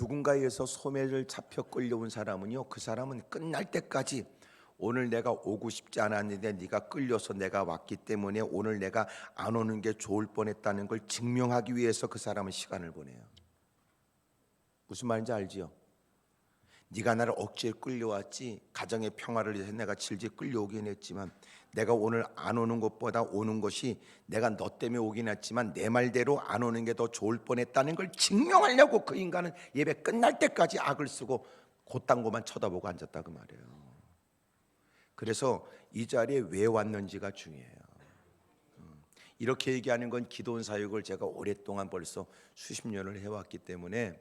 누군가에 의해서 소매를 잡혀 끌려온 사람은요, 그 사람은 끝날 때까지 오늘 내가 오고 싶지 않았는데 네가 끌려서 내가 왔기 때문에 오늘 내가 안 오는 게 좋을 뻔했다는 걸 증명하기 위해서 그 사람은 시간을 보내요. 무슨 말인지 알지요? 네가 나를 억지로 끌려왔지, 가정의 평화를 위해서 내가 질질 끌려오긴 했지만 내가 오늘 안 오는 것보다 오는 것이, 내가 너 때문에 오긴 했지만 내 말대로 안 오는 게 더 좋을 뻔했다는 걸 증명하려고 그 인간은 예배 끝날 때까지 악을 쓰고 곧단 것만 쳐다보고 앉았다 그 말이에요. 그래서 이 자리에 왜 왔는지가 중요해요. 이렇게 얘기하는 건 기도원 사역을 제가 오랫동안 벌써 수십 년을 해왔기 때문에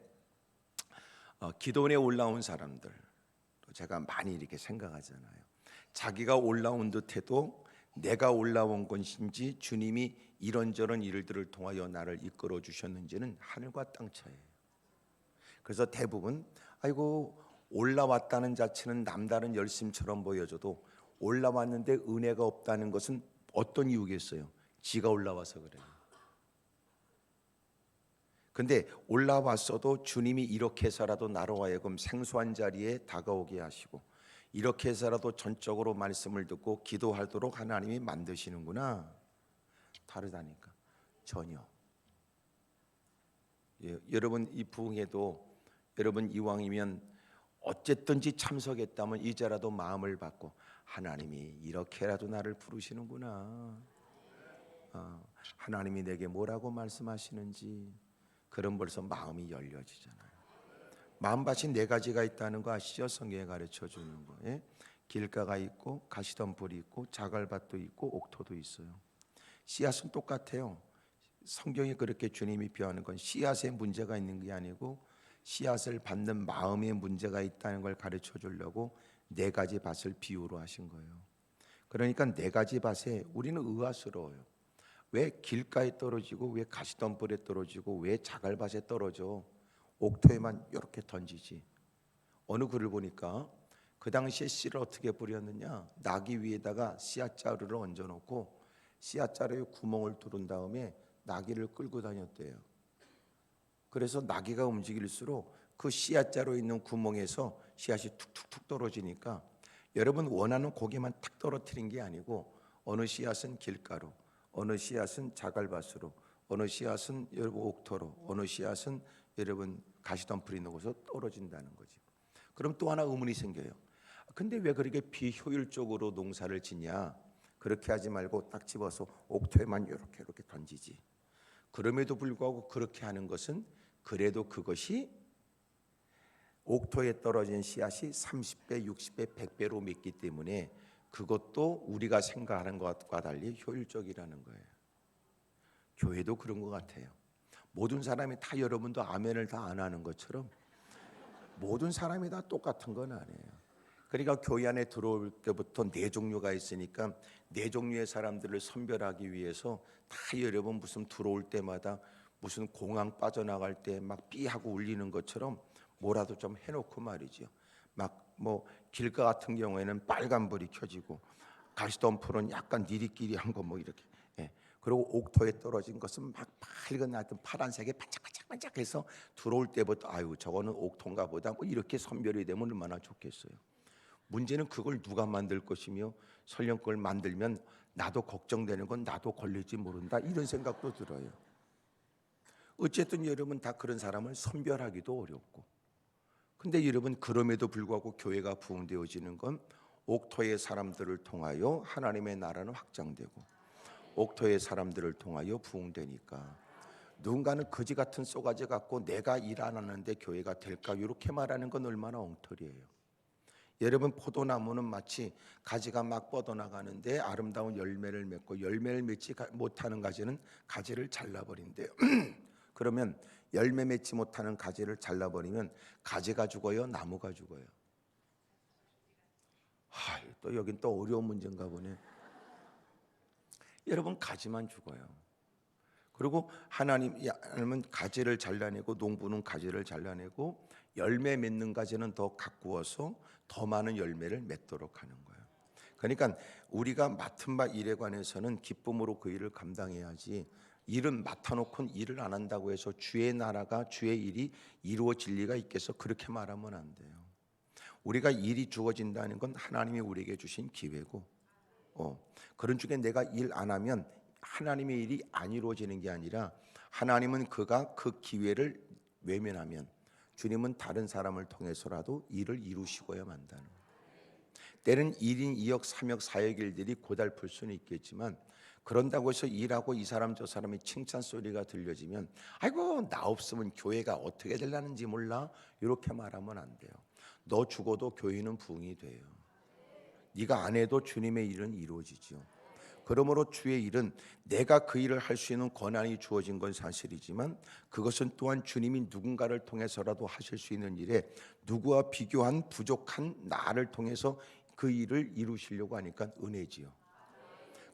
기도원에 올라온 사람들 제가 많이 이렇게 생각하잖아요. 자기가 올라온 듯해도 내가 올라온 것인지 주님이 이런저런 일들을 통하여 나를 이끌어 주셨는지는 하늘과 땅 차이예요. 그래서 대부분 아이고 올라왔다는 자체는 남다른 열심처럼 보여져도 올라왔는데 은혜가 없다는 것은 어떤 이유겠어요? 지가 올라와서 그래요. 근데 올라왔어도 주님이 이렇게 해서라도 나로 하여금 생소한 자리에 다가오게 하시고 이렇게 해서라도 전적으로 말씀을 듣고 기도하도록 하나님이 만드시는구나. 다르다니까. 전혀. 여러분 이 부흥회도 여러분 이왕이면 어쨌든지 참석했다면 이제라도 마음을 받고 하나님이 이렇게라도 나를 부르시는구나. 하나님이 내게 뭐라고 말씀하시는지 그럼 벌써 마음이 열려지잖아요. 마음밭이 네 가지가 있다는 거 아시죠? 성경에 가르쳐 주는 거. 예? 길가가 있고 가시덤불이 있고 자갈밭도 있고 옥토도 있어요. 씨앗은 똑같아요. 성경이 그렇게 주님이 표현하는 건 씨앗에 문제가 있는 게 아니고 씨앗을 받는 마음에 문제가 있다는 걸 가르쳐 주려고 네 가지 밭을 비유로 하신 거예요. 그러니까 네 가지 밭에 우리는 의아스러워요. 왜 길가에 떨어지고 왜 가시덤불에 떨어지고 왜 자갈밭에 떨어져? 옥토에만 이렇게 던지지. 어느 글을 보니까 그 당시에 씨를 어떻게 뿌렸느냐? 나귀 위에다가 씨앗자루를 얹어놓고 씨앗자루에 구멍을 뚫은 다음에 나귀를 끌고 다녔대요. 그래서 나귀가 움직일수록 그 씨앗자루에 있는 구멍에서 씨앗이 툭툭툭 떨어지니까 여러분 원하는 고기만 탁 떨어뜨린 게 아니고 어느 씨앗은 길가로, 어느 씨앗은 자갈밭으로, 어느 씨앗은 여러분 옥토로, 어느 씨앗은 여러분 가시덤불이 있는 곳으로 떨어진다는 거죠. 그럼 또 하나 의문이 생겨요. 근데 왜 그렇게 비효율적으로 농사를 짓냐? 그렇게 하지 말고 딱 집어서 옥토에만 이렇게 던지지. 그럼에도 불구하고 그렇게 하는 것은 그래도 그것이 옥토에 떨어진 씨앗이 30배, 60배, 100배로 맺기 때문에 그것도 우리가 생각하는 것과 달리 효율적이라는 거예요. 교회도 그런 것 같아요. 모든 사람이 다 여러분도 아멘을 다 안 하는 것처럼 모든 사람이 다 똑같은 건 아니에요. 그러니까 교회 안에 들어올 때부터 네 종류가 있으니까 네 종류의 사람들을 선별하기 위해서 다 여러분 무슨 들어올 때마다 무슨 공항 빠져나갈 때 막 삐하고 울리는 것처럼 뭐라도 좀 해놓고 말이죠. 막 뭐 길가 같은 경우에는 빨간불이 켜지고 가시덤불은 약간 니리끼리한 거 뭐 이렇게. 예. 그리고 옥토에 떨어진 것은 막 밝은 하여튼 파란색에 반짝반짝반짝해서 들어올 때부터 아유 저거는 옥토인가 보다 뭐 이렇게 선별이 되면 얼마나 좋겠어요. 문제는 그걸 누가 만들 것이며 설령 그걸 만들면 나도 걱정되는 건 나도 걸릴지 모른다 이런 생각도 들어요. 어쨌든 여러분 다 그런 사람을 선별하기도 어렵고 근데 여러분 그럼에도 불구하고 교회가 부흥되어지는 건 옥토의 사람들을 통하여 하나님의 나라는 확장되고 옥토의 사람들을 통하여 부흥되니까 누군가는 거지 같은 쏘가지 갖고 내가 일 안 하는데 교회가 될까 이렇게 말하는 건 얼마나 엉터리예요. 여러분 포도나무는 마치 가지가 막 뻗어나가는데 아름다운 열매를 맺고 열매를 맺지 못하는 가지는 가지를 잘라버린대요. 그러면 열매 맺지 못하는 가지를 잘라버리면 가지가 죽어요? 나무가 죽어요? 또 여긴 또 어려운 문제인가 보네. 여러분 가지만 죽어요. 그리고 하나님은 가지를 잘라내고 농부는 가지를 잘라내고 열매 맺는 가지는 더 가꾸어서 더 많은 열매를 맺도록 하는 거예요. 그러니까 우리가 맡은 바 일에 관해서는 기쁨으로 그 일을 감당해야지 일은 맡아놓고는 일을 안 한다고 해서 주의 나라가 주의 일이 이루어질 리가 있겠어? 그렇게 말하면 안 돼요. 우리가 일이 주어진다는 건 하나님이 우리에게 주신 기회고, 그런 중에 내가 일 안 하면 하나님의 일이 안 이루어지는 게 아니라 하나님은 그가 그 기회를 외면하면 주님은 다른 사람을 통해서라도 일을 이루시고야 만다는 거예요. 때는 1인 2역 3역 4역 일들이 고달플 수는 있겠지만 그런다고 해서 일하고 이 사람 저 사람이 칭찬 소리가 들려지면 아이고 나 없으면 교회가 어떻게 되려는지 몰라, 이렇게 말하면 안 돼요. 너 죽어도 교회는 부흥이 돼요. 네가 안 해도 주님의 일은 이루어지죠. 그러므로 주의 일은 내가 그 일을 할 수 있는 권한이 주어진 건 사실이지만 그것은 또한 주님이 누군가를 통해서라도 하실 수 있는 일에 누구와 비교한 부족한 나를 통해서 그 일을 이루시려고 하니까 은혜지요.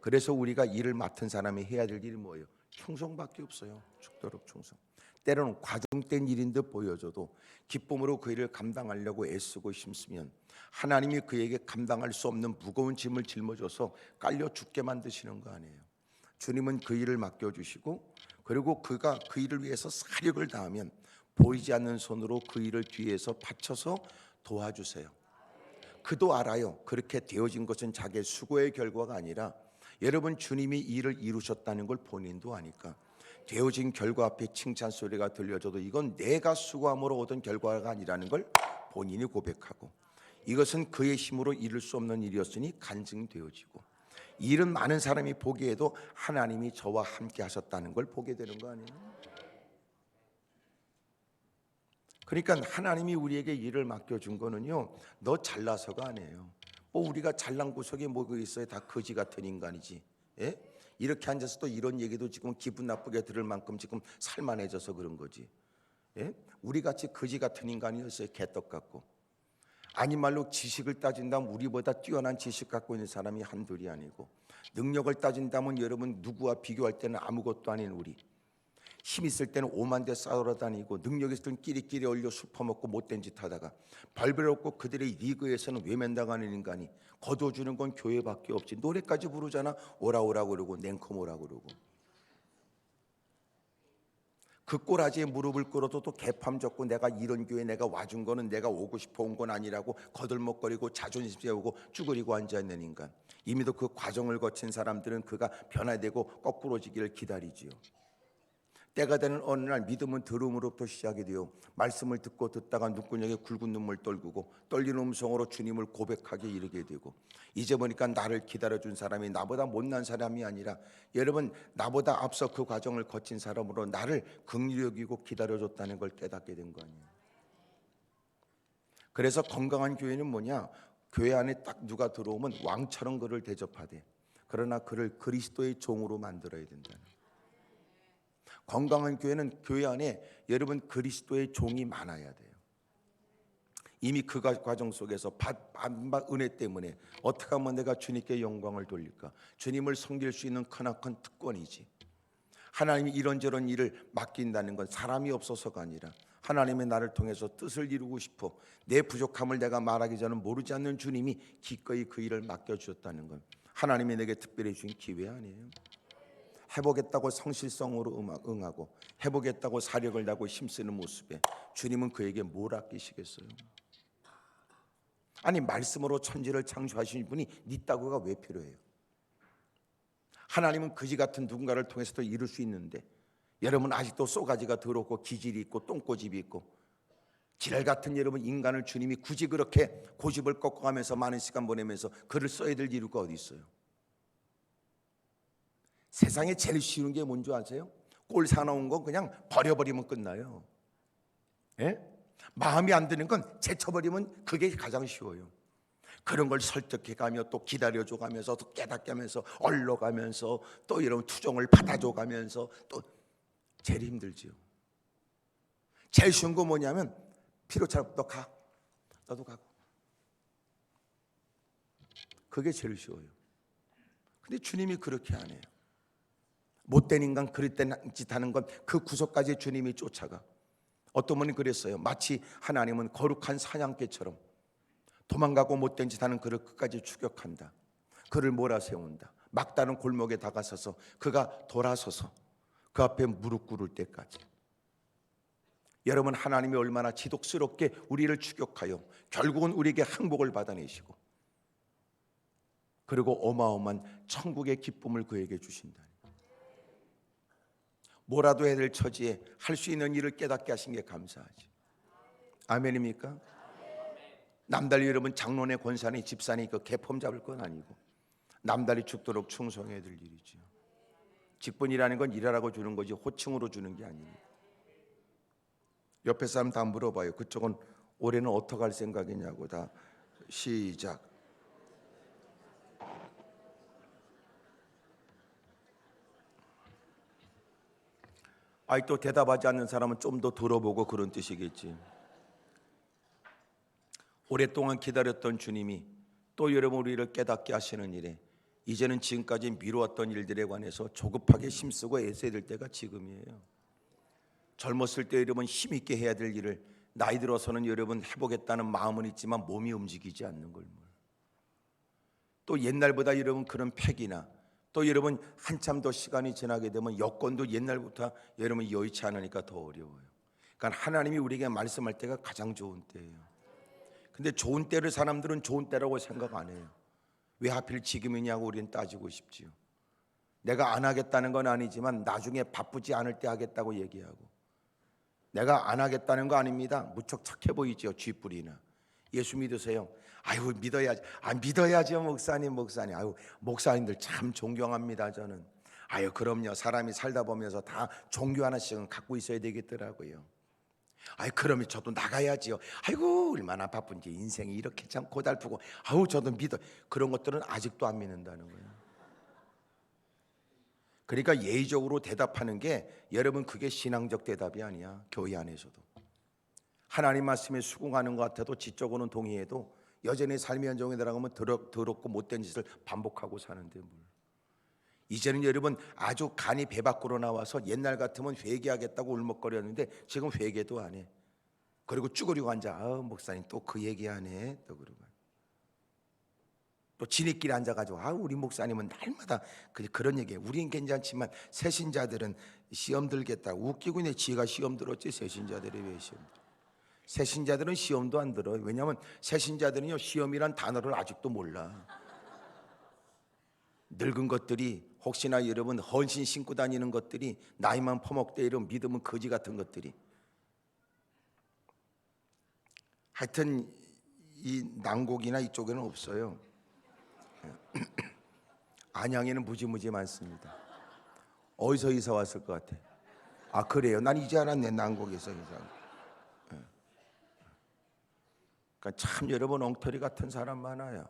그래서 우리가 일을 맡은 사람이 해야 될 일이 뭐예요? 충성밖에 없어요. 죽도록 충성. 때로는 과중된 일인 듯 보여져도 기쁨으로 그 일을 감당하려고 애쓰고 힘쓰면 하나님이 그에게 감당할 수 없는 무거운 짐을 짊어져서 깔려 죽게 만드시는 거 아니에요. 주님은 그 일을 맡겨주시고 그리고 그가 그 일을 위해서 사력을 다하면 보이지 않는 손으로 그 일을 뒤에서 받쳐서 도와주세요. 그도 알아요. 그렇게 되어진 것은 자기의 수고의 결과가 아니라 여러분 주님이 일을 이루셨다는 걸 본인도 아니까 되어진 결과 앞에 칭찬 소리가 들려줘도 이건 내가 수고함으로 얻은 결과가 아니라는 걸 본인이 고백하고 이것은 그의 힘으로 이룰 수 없는 일이었으니 간증되어지고 일은 많은 사람이 보기에도 하나님이 저와 함께 하셨다는 걸 보게 되는 거 아니에요? 그러니까 하나님이 우리에게 일을 맡겨준 거는요 너 잘나서가 아니에요. 뭐 우리가 잘난 구석에 뭐가 있어요? 다 거지 같은 인간이지. 예? 이렇게 앉아서 또 이런 얘기도 지금 기분 나쁘게 들을 만큼 지금 살만해져서 그런 거지. 예? 우리같이 거지 같은 인간이었어요. 개떡 같고. 아니 말로 지식을 따진다면 우리보다 뛰어난 지식 갖고 있는 사람이 한둘이 아니고 능력을 따진다면 여러분 누구와 비교할 때는 아무것도 아닌 우리. 힘 있을 때는 오만 대 싸우러 다니고 능력 있을 때는 끼리끼리 얼려 술 퍼먹고 못된 짓 하다가 발별 없고 그들의 리그에서는 외면당하는 인간이 거둬주는 건 교회밖에 없지. 노래까지 부르잖아. 오라오라 그러고 냉큼 오라 그러고. 그 꼬라지에 무릎을 꿇어도 또 개팜 졌고 내가 이런 교회 내가 와준 거는 내가 오고 싶어 온 건 아니라고 거들먹거리고 자존심 세우고 쭈그리고 앉아있는 인간. 이미도 그 과정을 거친 사람들은 그가 변화되고 거꾸로지기를 기다리지요. 때가 되는 어느 날 믿음은 들음으로부터 시작이 되어 말씀을 듣고 듣다가 눈구녕에 굵은 눈물 떨구고 떨리는 음성으로 주님을 고백하게 이르게 되고 이제 보니까 나를 기다려준 사람이 나보다 못난 사람이 아니라 여러분 나보다 앞서 그 과정을 거친 사람으로 나를 긍휼히 여기고 기다려줬다는 걸 깨닫게 된 거 아니에요. 그래서 건강한 교회는 뭐냐? 교회 안에 딱 누가 들어오면 왕처럼 그를 대접하되 그러나 그를 그리스도의 종으로 만들어야 된다는. 건강한 교회는 교회 안에 여러분 그리스도의 종이 많아야 돼요. 이미 그 과정 속에서 받은 은혜 때문에 어떻게 하면 내가 주님께 영광을 돌릴까? 주님을 섬길 수 있는 크나큰 특권이지. 하나님이 이런저런 일을 맡긴다는 건 사람이 없어서가 아니라 하나님의 나를 통해서 뜻을 이루고 싶어 내 부족함을 내가 말하기 전에 모르지 않는 주님이 기꺼이 그 일을 맡겨주셨다는 건 하나님이 내게 특별히 주신 기회 아니에요? 해보겠다고 성실성으로 응하고 해보겠다고 사력을 다하고 힘쓰는 모습에 주님은 그에게 뭘 아끼시겠어요? 아니 말씀으로 천지를 창조하신 분이 네 따구가 왜 필요해요? 하나님은 그지 같은 누군가를 통해서도 이룰 수 있는데 여러분 아직도 쏘가지가 더럽고 기질이 있고 똥꼬집이 있고 지랄 같은 여러분 인간을 주님이 굳이 그렇게 고집을 꺾어가면서 많은 시간 보내면서 글을 써야 될 이유가 어디 있어요? 세상에 제일 쉬운 게 뭔지 아세요? 꼴 사나운 건 그냥 버려버리면 끝나요. 예? 마음이 안 드는 건 제쳐버리면 그게 가장 쉬워요. 그런 걸 설득해가며 또 기다려줘가면서 또 깨닫게 하면서 얼러가면서 또 이런 투정을 받아줘가면서 또 제일 힘들지요. 제일 쉬운 거 뭐냐면 피로처럼 너 가, 너도 가고. 그게 제일 쉬워요. 근데 주님이 그렇게 안 해요. 못된 인간 그릇된 짓 하는 건 그 구석까지 주님이 쫓아가. 어떤 분이 그랬어요. 마치 하나님은 거룩한 사냥개처럼 도망가고 못된 짓 하는 그를 끝까지 추격한다. 그를 몰아세운다. 막다른 골목에 다가서서 그가 돌아서서 그 앞에 무릎 꿇을 때까지. 여러분, 하나님이 얼마나 지독스럽게 우리를 추격하여 결국은 우리에게 항복을 받아내시고 그리고 어마어마한 천국의 기쁨을 그에게 주신다니. 뭐라도 해야 될 처지에 할 수 있는 일을 깨닫게 하신 게 감사하지. 아멘입니까? 남달리 여러분 장로네 권사니 집사니 그 개폼 잡을 건 아니고 남달리 죽도록 충성해야 될 일이죠. 직분이라는 건 일하라고 주는 거지 호칭으로 주는 게 아니에요. 옆에 사람 다 물어봐요. 그쪽은 올해는 어떻게 할 생각이냐고. 다 시작. 또 대답하지 않는 사람은 좀 더 들어보고 그런 뜻이겠지. 오랫동안 기다렸던 주님이 또 여러분 우리를 깨닫게 하시는 일에 이제는 지금까지 미루었던 일들에 관해서 조급하게 힘쓰고 애써야 될 때가 지금이에요. 젊었을 때 여러분 힘있게 해야 될 일을 나이 들어서는 여러분 해보겠다는 마음은 있지만 몸이 움직이지 않는 걸. 또 옛날보다 여러분 그런 패기나 또 여러분 한참 더 시간이 지나게 되면 여건도 옛날부터 여러분 여의치 않으니까 더 어려워요. 그러니까 하나님이 우리에게 말씀할 때가 가장 좋은 때예요. 근데 좋은 때를 사람들은 좋은 때라고 생각 안 해요. 왜 하필 지금이냐고 우리는 따지고 싶지요. 내가 안 하겠다는 건 아니지만 나중에 바쁘지 않을 때 하겠다고 얘기하고, 내가 안 하겠다는 거 아닙니다. 무척 착해 보이죠. 쥐뿔이나. 예수 믿으세요? 아유 믿어야지. 믿어야죠 목사님. 아유 목사님들 참 존경합니다 저는. 아유 그럼요. 사람이 살다 보면서 다 종교 하나씩은 갖고 있어야 되겠더라고요. 아유 그러면 저도 나가야지요. 아이고 얼마나 바쁜지 인생이 이렇게 참 고달프고. 아유 저도 믿어. 그런 것들은 아직도 안 믿는다는 거예요. 그러니까 예의적으로 대답하는 게 여러분 그게 신앙적 대답이 아니야. 교회 안에서도 하나님 말씀에 수긍하는 것 같아도 지적으로는 동의해도 여전히 삶의 현정에 들어가면 더럽고 못된 짓을 반복하고 사는데 뭘. 이제는 여러분 아주 간이 배 밖으로 나와서 옛날 같으면 회개하겠다고 울먹거렸는데 지금 회개도 안 해. 그리고 쭈그리고 앉아. 목사님 또 그 얘기하네. 또 그러고 또 지네끼리 앉아가지고 우리 목사님은 날마다 그런 얘기해. 우린 괜찮지만 새신자들은 시험 들겠다. 웃기고 있네. 지가 시험 들었지. 새신자들이 왜 시험 들어. 새신자들은 시험도 안 들어요. 왜냐하면 새신자들은요 시험이란 단어를 아직도 몰라. 늙은 것들이 혹시나 여러분 헌신 신고 다니는 것들이 나이만 퍼먹되 이런 믿음은 거지 같은 것들이. 하여튼 이 난곡이나 이쪽에는 없어요. 안양에는 무지무지 많습니다. 어디서 이사 왔을 것 같아? 그래요? 난 이제 알았네. 난곡에서 이사. 그러니까 참 여러분 엉터리 같은 사람 많아요.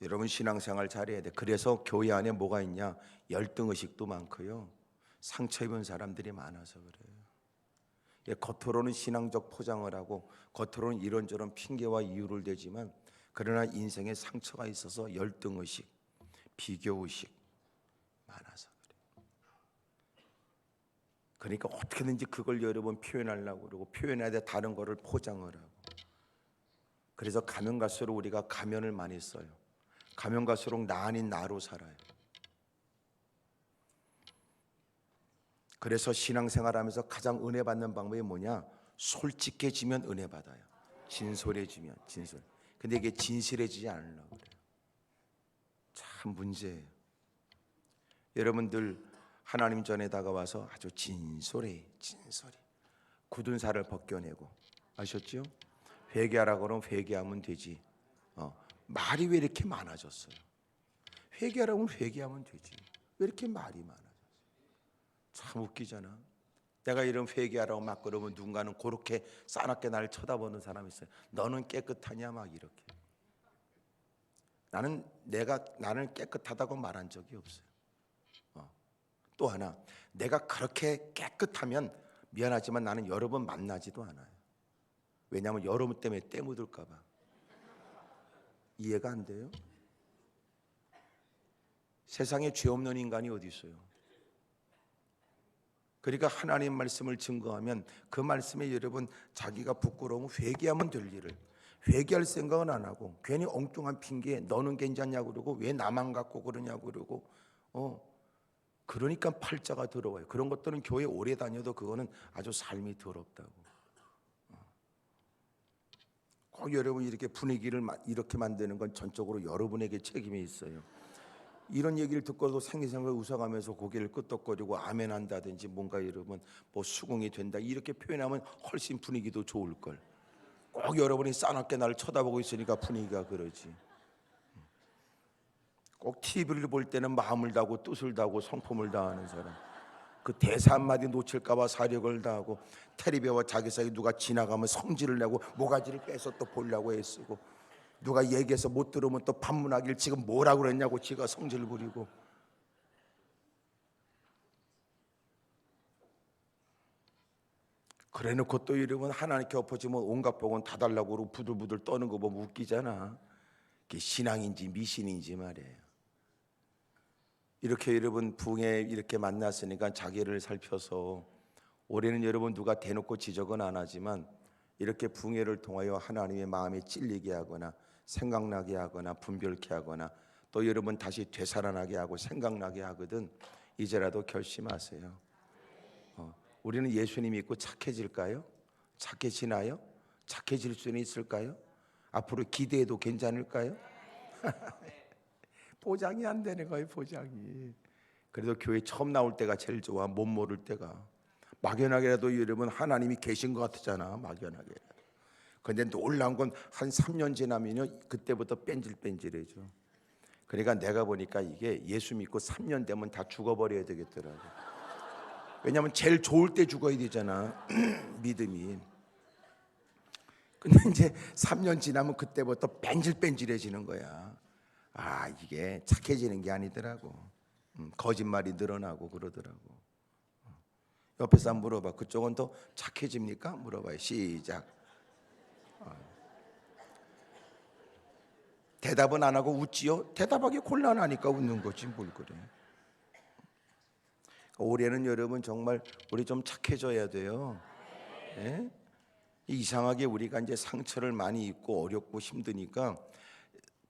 여러분 신앙생활 잘해야 돼. 그래서 교회 안에 뭐가 있냐? 열등의식도 많고요. 상처 입은 사람들이 많아서 그래요. 겉으로는 신앙적 포장을 하고 겉으로는 이런저런 핑계와 이유를 대지만 그러나 인생에 상처가 있어서 열등의식, 비교의식 많아서 그래요. 그러니까 어떻게든지 그걸 여러분 표현하려고 그러고 표현해야 돼. 다른 거를 포장을 하고. 그래서 가면 갈수록 우리가 가면을 많이 써요. 가면 갈수록 나 아닌 나로 살아요. 그래서 신앙생활하면서 가장 은혜 받는 방법이 뭐냐? 솔직해지면 은혜 받아요. 진솔해지면 진솔. 근데 이게 진실해지지 않으려고 그래요. 참 문제예요. 여러분들 하나님 전에 다가와서 아주 진솔히 굳은 살을 벗겨내고 아셨죠? 회개하라고 그러면 회개하면 되지. 말이 왜 이렇게 많아졌어요? 회개하라면 회개하면 되지. 왜 이렇게 말이 많아졌어요? 참 웃기잖아. 내가 이런 회개하라고 막 그러면 누군가는 그렇게 싸납게 나를 쳐다보는 사람이 있어요. 너는 깨끗하냐 막 이렇게. 나는 깨끗하다고 말한 적이 없어요. 또 하나, 내가 그렇게 깨끗하면 미안하지만 나는 여러분 만나지도 않아요. 왜냐하면 여러분 때문에 때 묻을까 봐. 이해가 안 돼요? 세상에 죄 없는 인간이 어디 있어요? 그러니까 하나님 말씀을 증거하면 그 말씀에 여러분 자기가 부끄러우면 회개하면 될 일을 회개할 생각은 안 하고 괜히 엉뚱한 핑계에 너는 괜찮냐고 그러고 왜 나만 갖고 그러냐고 그러고 그러니까 팔자가 더러워요. 그런 것들은 교회 오래 다녀도 그거는 아주 삶이 더럽다고. 꼭 여러분 이렇게 분위기를 이렇게 만드는 건 전적으로 여러분에게 책임이 있어요. 이런 얘기를 듣고도 생기생각 웃어가면서 고개를 끄덕거리고 아멘 한다든지 뭔가 여러분 뭐 수긍이 된다 이렇게 표현하면 훨씬 분위기도 좋을 걸. 꼭 여러분이 싸납게 나를 쳐다보고 있으니까 분위기가 그러지. 꼭 TV를 볼 때는 마음을 다하고 뜻을 다하고 성품을 다하는 사람, 그 대사 한마디 놓칠까 봐 사력을 다하고 테레비와 자기 사이 누가 지나가면 성질을 내고 모가지를 빼서 또 보려고 애쓰고 누가 얘기해서 못 들으면 또 반문하길 지금 뭐라고 그랬냐고 지가 성질 부리고. 그래놓고 또 여러분 하나님께 엎어지면 온갖 복은 다 달라고 그러고 부들부들 떠는 거 보면 웃기잖아. 그게 신앙인지 미신인지 말이에요. 이렇게 여러분 부흥에 이렇게 만났으니까 자기를 살펴서 올해는 여러분 누가 대놓고 지적은 안 하지만 이렇게 부흥회를 통하여 하나님의 마음에 찔리게 하거나 생각나게 하거나 분별케 하거나 또 여러분 다시 되살아나게 하고 생각나게 하거든 이제라도 결심하세요. 우리는 예수님 믿고 착해질까요? 착해지나요? 착해질 수는 있을까요? 앞으로 기대해도 괜찮을까요? 보장이 안 되는 거예요. 보장이. 그래도 교회 처음 나올 때가 제일 좋아. 못 모를 때가. 막연하게라도 여러분 하나님이 계신 것 같잖아. 막연하게. 근데 놀라운 건 한 3년 지나면요 그때부터 뺀질뺀질해져. 그러니까 내가 보니까 이게 예수 믿고 3년 되면 다 죽어버려야 되겠더라고. 왜냐하면 제일 좋을 때 죽어야 되잖아. 믿음이. 근데 이제 3년 지나면 그때부터 뺀질뺀질해지는 거야. 아 이게 착해지는 게 아니더라고. 거짓말이 늘어나고 그러더라고. 옆에 사람 물어봐. 그쪽은 더 착해집니까? 물어봐요. 시작. 대답은 안 하고 웃지요? 대답하기 곤란하니까 웃는 거지 뭘 그래. 올해는 여러분 정말 우리 좀 착해져야 돼요. 예? 이상하게 우리가 이제 상처를 많이 입고 어렵고 힘드니까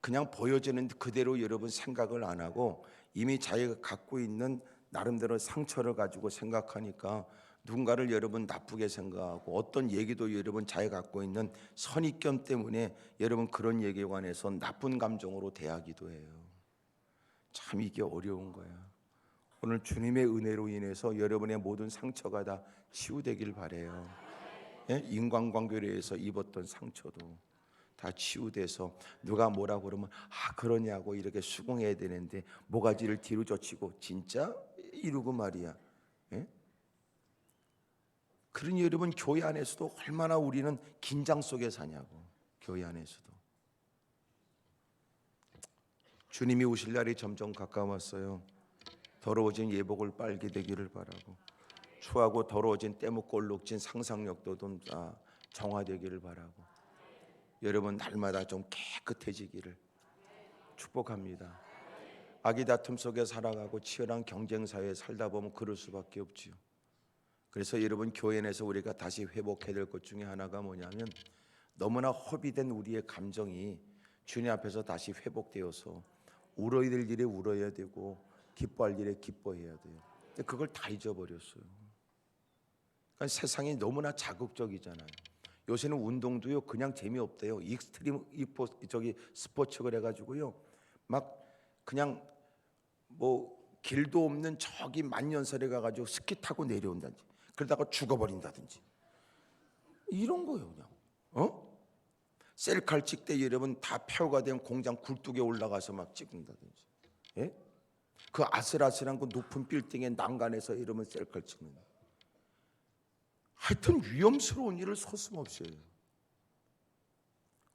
그냥 보여지는 그대로 여러분 생각을 안 하고 이미 자기가 갖고 있는 나름대로 상처를 가지고 생각하니까 누군가를 여러분 나쁘게 생각하고 어떤 얘기도 여러분 자기가 갖고 있는 선입견 때문에 여러분 그런 얘기에 관해서 나쁜 감정으로 대하기도 해요. 참 이게 어려운 거야. 오늘 주님의 은혜로 인해서 여러분의 모든 상처가 다 치유되길 바래요. 예? 인간관계로 해서 입었던 상처도 다 치유돼서 누가 뭐라고 그러면 아 그러냐고 이렇게 수긍해야 되는데 모가지를 뒤로 젖히고 진짜 이러고 말이야. 예? 그러니 여러분 교회 안에서도 얼마나 우리는 긴장 속에 사냐고. 교회 안에서도 주님이 오실 날이 점점 가까웠어요. 더러워진 예복을 빨게 되기를 바라고 추하고 더러워진 때묻고 얼룩진 상상력도 좀 정화되기를 바라고 여러분 날마다 좀 깨끗해지기를 축복합니다. 악의 다툼 속에 살아가고 치열한 경쟁 사회에 살다 보면 그럴 수밖에 없지요. 그래서 여러분 교회 내에서 우리가 다시 회복해야 될 것 중에 하나가 뭐냐면 너무나 허비된 우리의 감정이 주님 앞에서 다시 회복되어서 울어야 될 일에 울어야 되고 기뻐할 일에 기뻐해야 돼요. 근데 그걸 다 잊어버렸어요. 그러니까 세상이 너무나 자극적이잖아요. 요새는 운동도요 그냥 재미없대요. 익스트림 스포츠 그래가지고요 막 그냥 뭐 길도 없는 저기 만년설에 가가지고 스키 타고 내려온다든지 그러다가 죽어버린다든지 이런 거예요 그냥. 셀카를 찍때 여러분 다 폐허가 된 공장 굴뚝에 올라가서 막 찍는다든지. 예? 그 아슬아슬한 그 높은 빌딩에 난간에서 이러면 셀카를 찍는 거예요. 하여튼 위험스러운 일을 서슴없이 해요.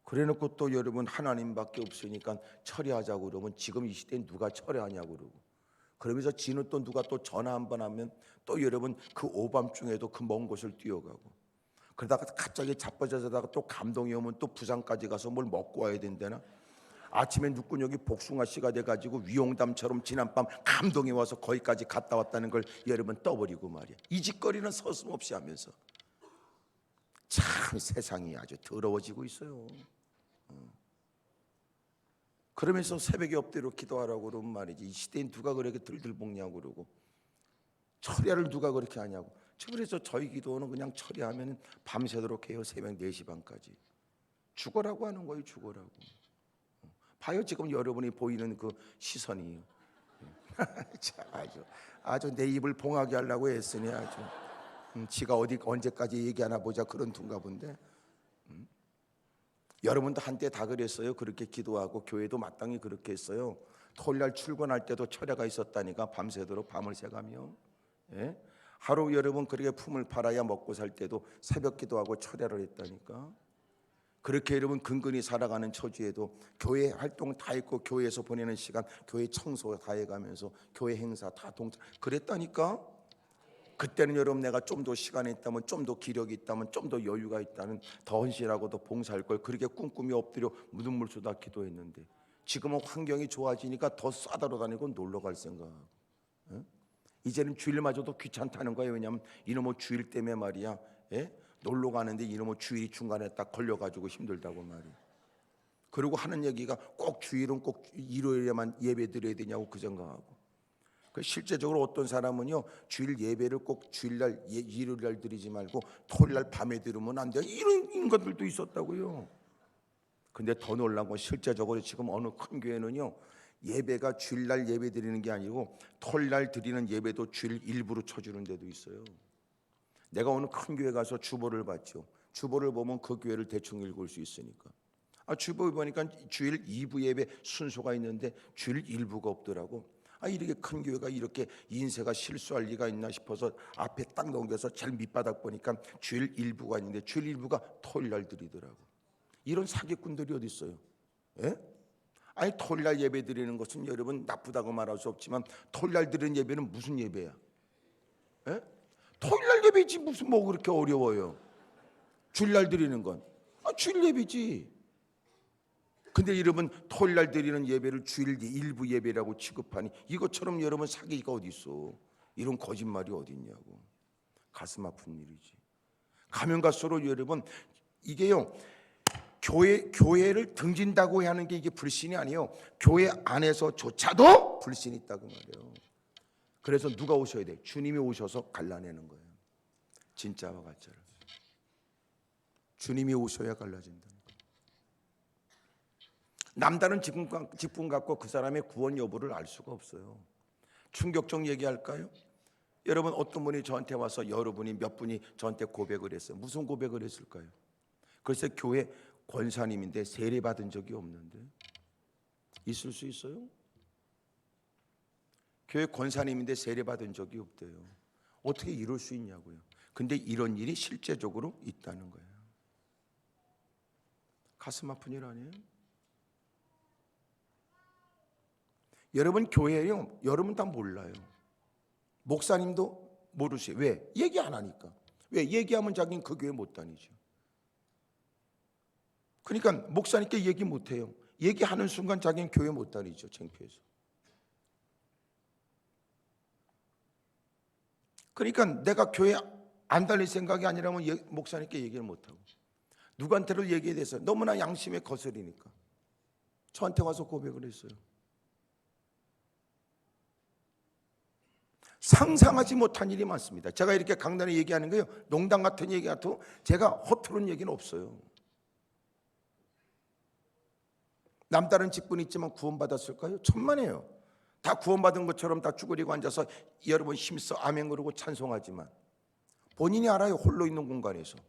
그래놓고 또 여러분 하나님밖에 없으니까 처리하자고 그러면 지금 이 시대에 누가 처리하냐고 그러고 그러면서 지는 또 누가 또 전화 한번 하면 또 여러분 그 오밤중에도 그 먼 곳을 뛰어가고 그러다가 갑자기 자빠져다가 또 감동이 오면 또 부산까지 가서 뭘 먹고 와야 된다나 아침에 누꾼여기 복숭아 씨가 돼가지고 위용담처럼 지난밤 감동이 와서 거기까지 갔다 왔다는 걸 여러분 떠버리고 말이야. 이 짓거리는 서슴없이 하면서 참 세상이 아주 더러워지고 있어요. 그러면서 새벽에 엎드려 기도하라고 그러면 말이지 이 시대엔 누가 그렇게 들들 볶냐고 그러고 철야를 누가 그렇게 하냐고. 그래서 저희 기도는 그냥 철야하면 밤새도록 해요. 새벽 4시 반까지. 죽어라고 하는 거예요. 죽어라고. 봐요, 지금 여러분이 보이는 그 시선이. 참, 아주 내 입을 봉하게 하려고 했으니 아주. 지가 어디 언제까지 얘기하나 보자 그런 둔가 본데. 여러분도 한때 다 그랬어요. 그렇게 기도하고 교회도 마땅히 그렇게 했어요. 토요일날 출근할 때도 철야가 있었다니까. 밤새도록 밤을 새가며. 예? 하루 여러분 그렇게 품을 팔아야 먹고 살 때도 새벽 기도하고 철야를 했다니까. 그렇게 여러분 근근히 살아가는 처지에도 교회 활동 다 했고 교회에서 보내는 시간 교회 청소 다 해가면서 교회 행사 다 동참 그랬다니까. 그때는 여러분 내가 좀 더 시간이 있다면, 좀 더 기력이 있다면, 좀 더 여유가 있다면 더 헌신하고 더 봉사할 걸 그렇게 꿍꿍이 엎드려 묻은 물 쏟아 기도했는데, 지금은 환경이 좋아지니까 더 싸다로 다니고 놀러 갈 생각하고, 이제는 주일마저도 귀찮다는 거예요. 왜냐하면 이놈의 주일 때문에 말이야, 놀러 가는데 이놈의 주일이 중간에 딱 걸려가지고 힘들다고 말이야. 그리고 하는 얘기가 꼭 주일은 꼭 일요일에만 예배 드려야 되냐고 그 생각하고. 실제적으로 어떤 사람은요, 주일 예배를 꼭 주일날 일요일날 드리지 말고 토요일날 밤에 드리면 안 돼요, 이런 인간들도 있었다고요. 근데 더 놀란 건 실제적으로 지금 어느 큰 교회는요, 예배가 주일날 예배 드리는 게 아니고 토요일날 드리는 예배도 주일 일부로 쳐주는 데도 있어요. 내가 어느 큰 교회 가서 주보를 봤죠. 주보를 보면 그 교회를 대충 읽을 수 있으니까. 주보에 보니까 주일 2부 예배 순서가 있는데 주일 1부가 없더라고. 이렇게 큰 교회가 이렇게 인쇄가 실수할 리가 있나 싶어서 앞에 딱 넘겨서 제일 밑바닥 보니까 주일 1부가 있는데 주일 1부가 토요일날 드리더라고. 이런 사기꾼들이 어디 있어요? 예? 토요일날 예배 드리는 것은 여러분 나쁘다고 말할 수 없지만 토요일날 드리는 예배는 무슨 예배야? 예? 토요일날 예배지 무슨 뭐 그렇게 어려워요? 주일날 드리는 건 주일 예배지. 근데 여러분 토요일날 드리는 예배를 주일 일부 예배라고 취급하니 이것처럼 여러분 사기가 어디 있어? 이런 거짓말이 어디 있냐고. 가슴 아픈 일이지. 가면 갈수록 여러분 이게요, 교회를 등진다고 하는 게 이게 불신이 아니에요. 교회 안에서조차도 불신이 있다고 말이에요. 그래서 누가 오셔야 돼? 주님이 오셔서 갈라내는 거예요. 진짜와 가짜를. 주님이 오셔야 갈라진다. 남다른 직분 갖고 그 사람의 구원 여부를 알 수가 없어요. 충격적 얘기할까요? 여러분 어떤 분이 저한테 와서 여러분이 몇 분이 저한테 고백을 했어요. 무슨 고백을 했을까요? 글쎄 교회 권사님인데 세례 받은 적이 없는데. 있을 수 있어요? 교회 권사님인데 세례 받은 적이 없대요. 어떻게 이럴 수 있냐고요. 근데 이런 일이 실제적으로 있다는 거예요. 가슴 아픈 일 아니에요? 여러분 교회요, 여러분 다 몰라요. 목사님도 모르시. 왜? 얘기 안 하니까. 왜? 얘기하면 자기는 그 교회 못 다니죠. 그러니까 목사님께 얘기 못 해요. 얘기하는 순간 자기는 교회 못 다니죠. 창피해서. 그러니까 내가 교회 안 다닐 생각이 아니라면 목사님께 얘기를 못 하고, 누구한테를 얘기에 대해서 너무나 양심에 거스리니까 저한테 와서 고백을 했어요. 상상하지 못한 일이 많습니다. 제가 이렇게 강단에 얘기하는 거예요, 농담 같은 얘기 같아도 제가 허투른 얘기는 없어요. 남다른 직분이 있지만 구원받았을까요? 천만에요. 다 구원받은 것처럼 다 쭈그리고 앉아서 여러분 힘써 아멘 그러고 찬송하지만 본인이 알아요. 홀로 있는 공간에서.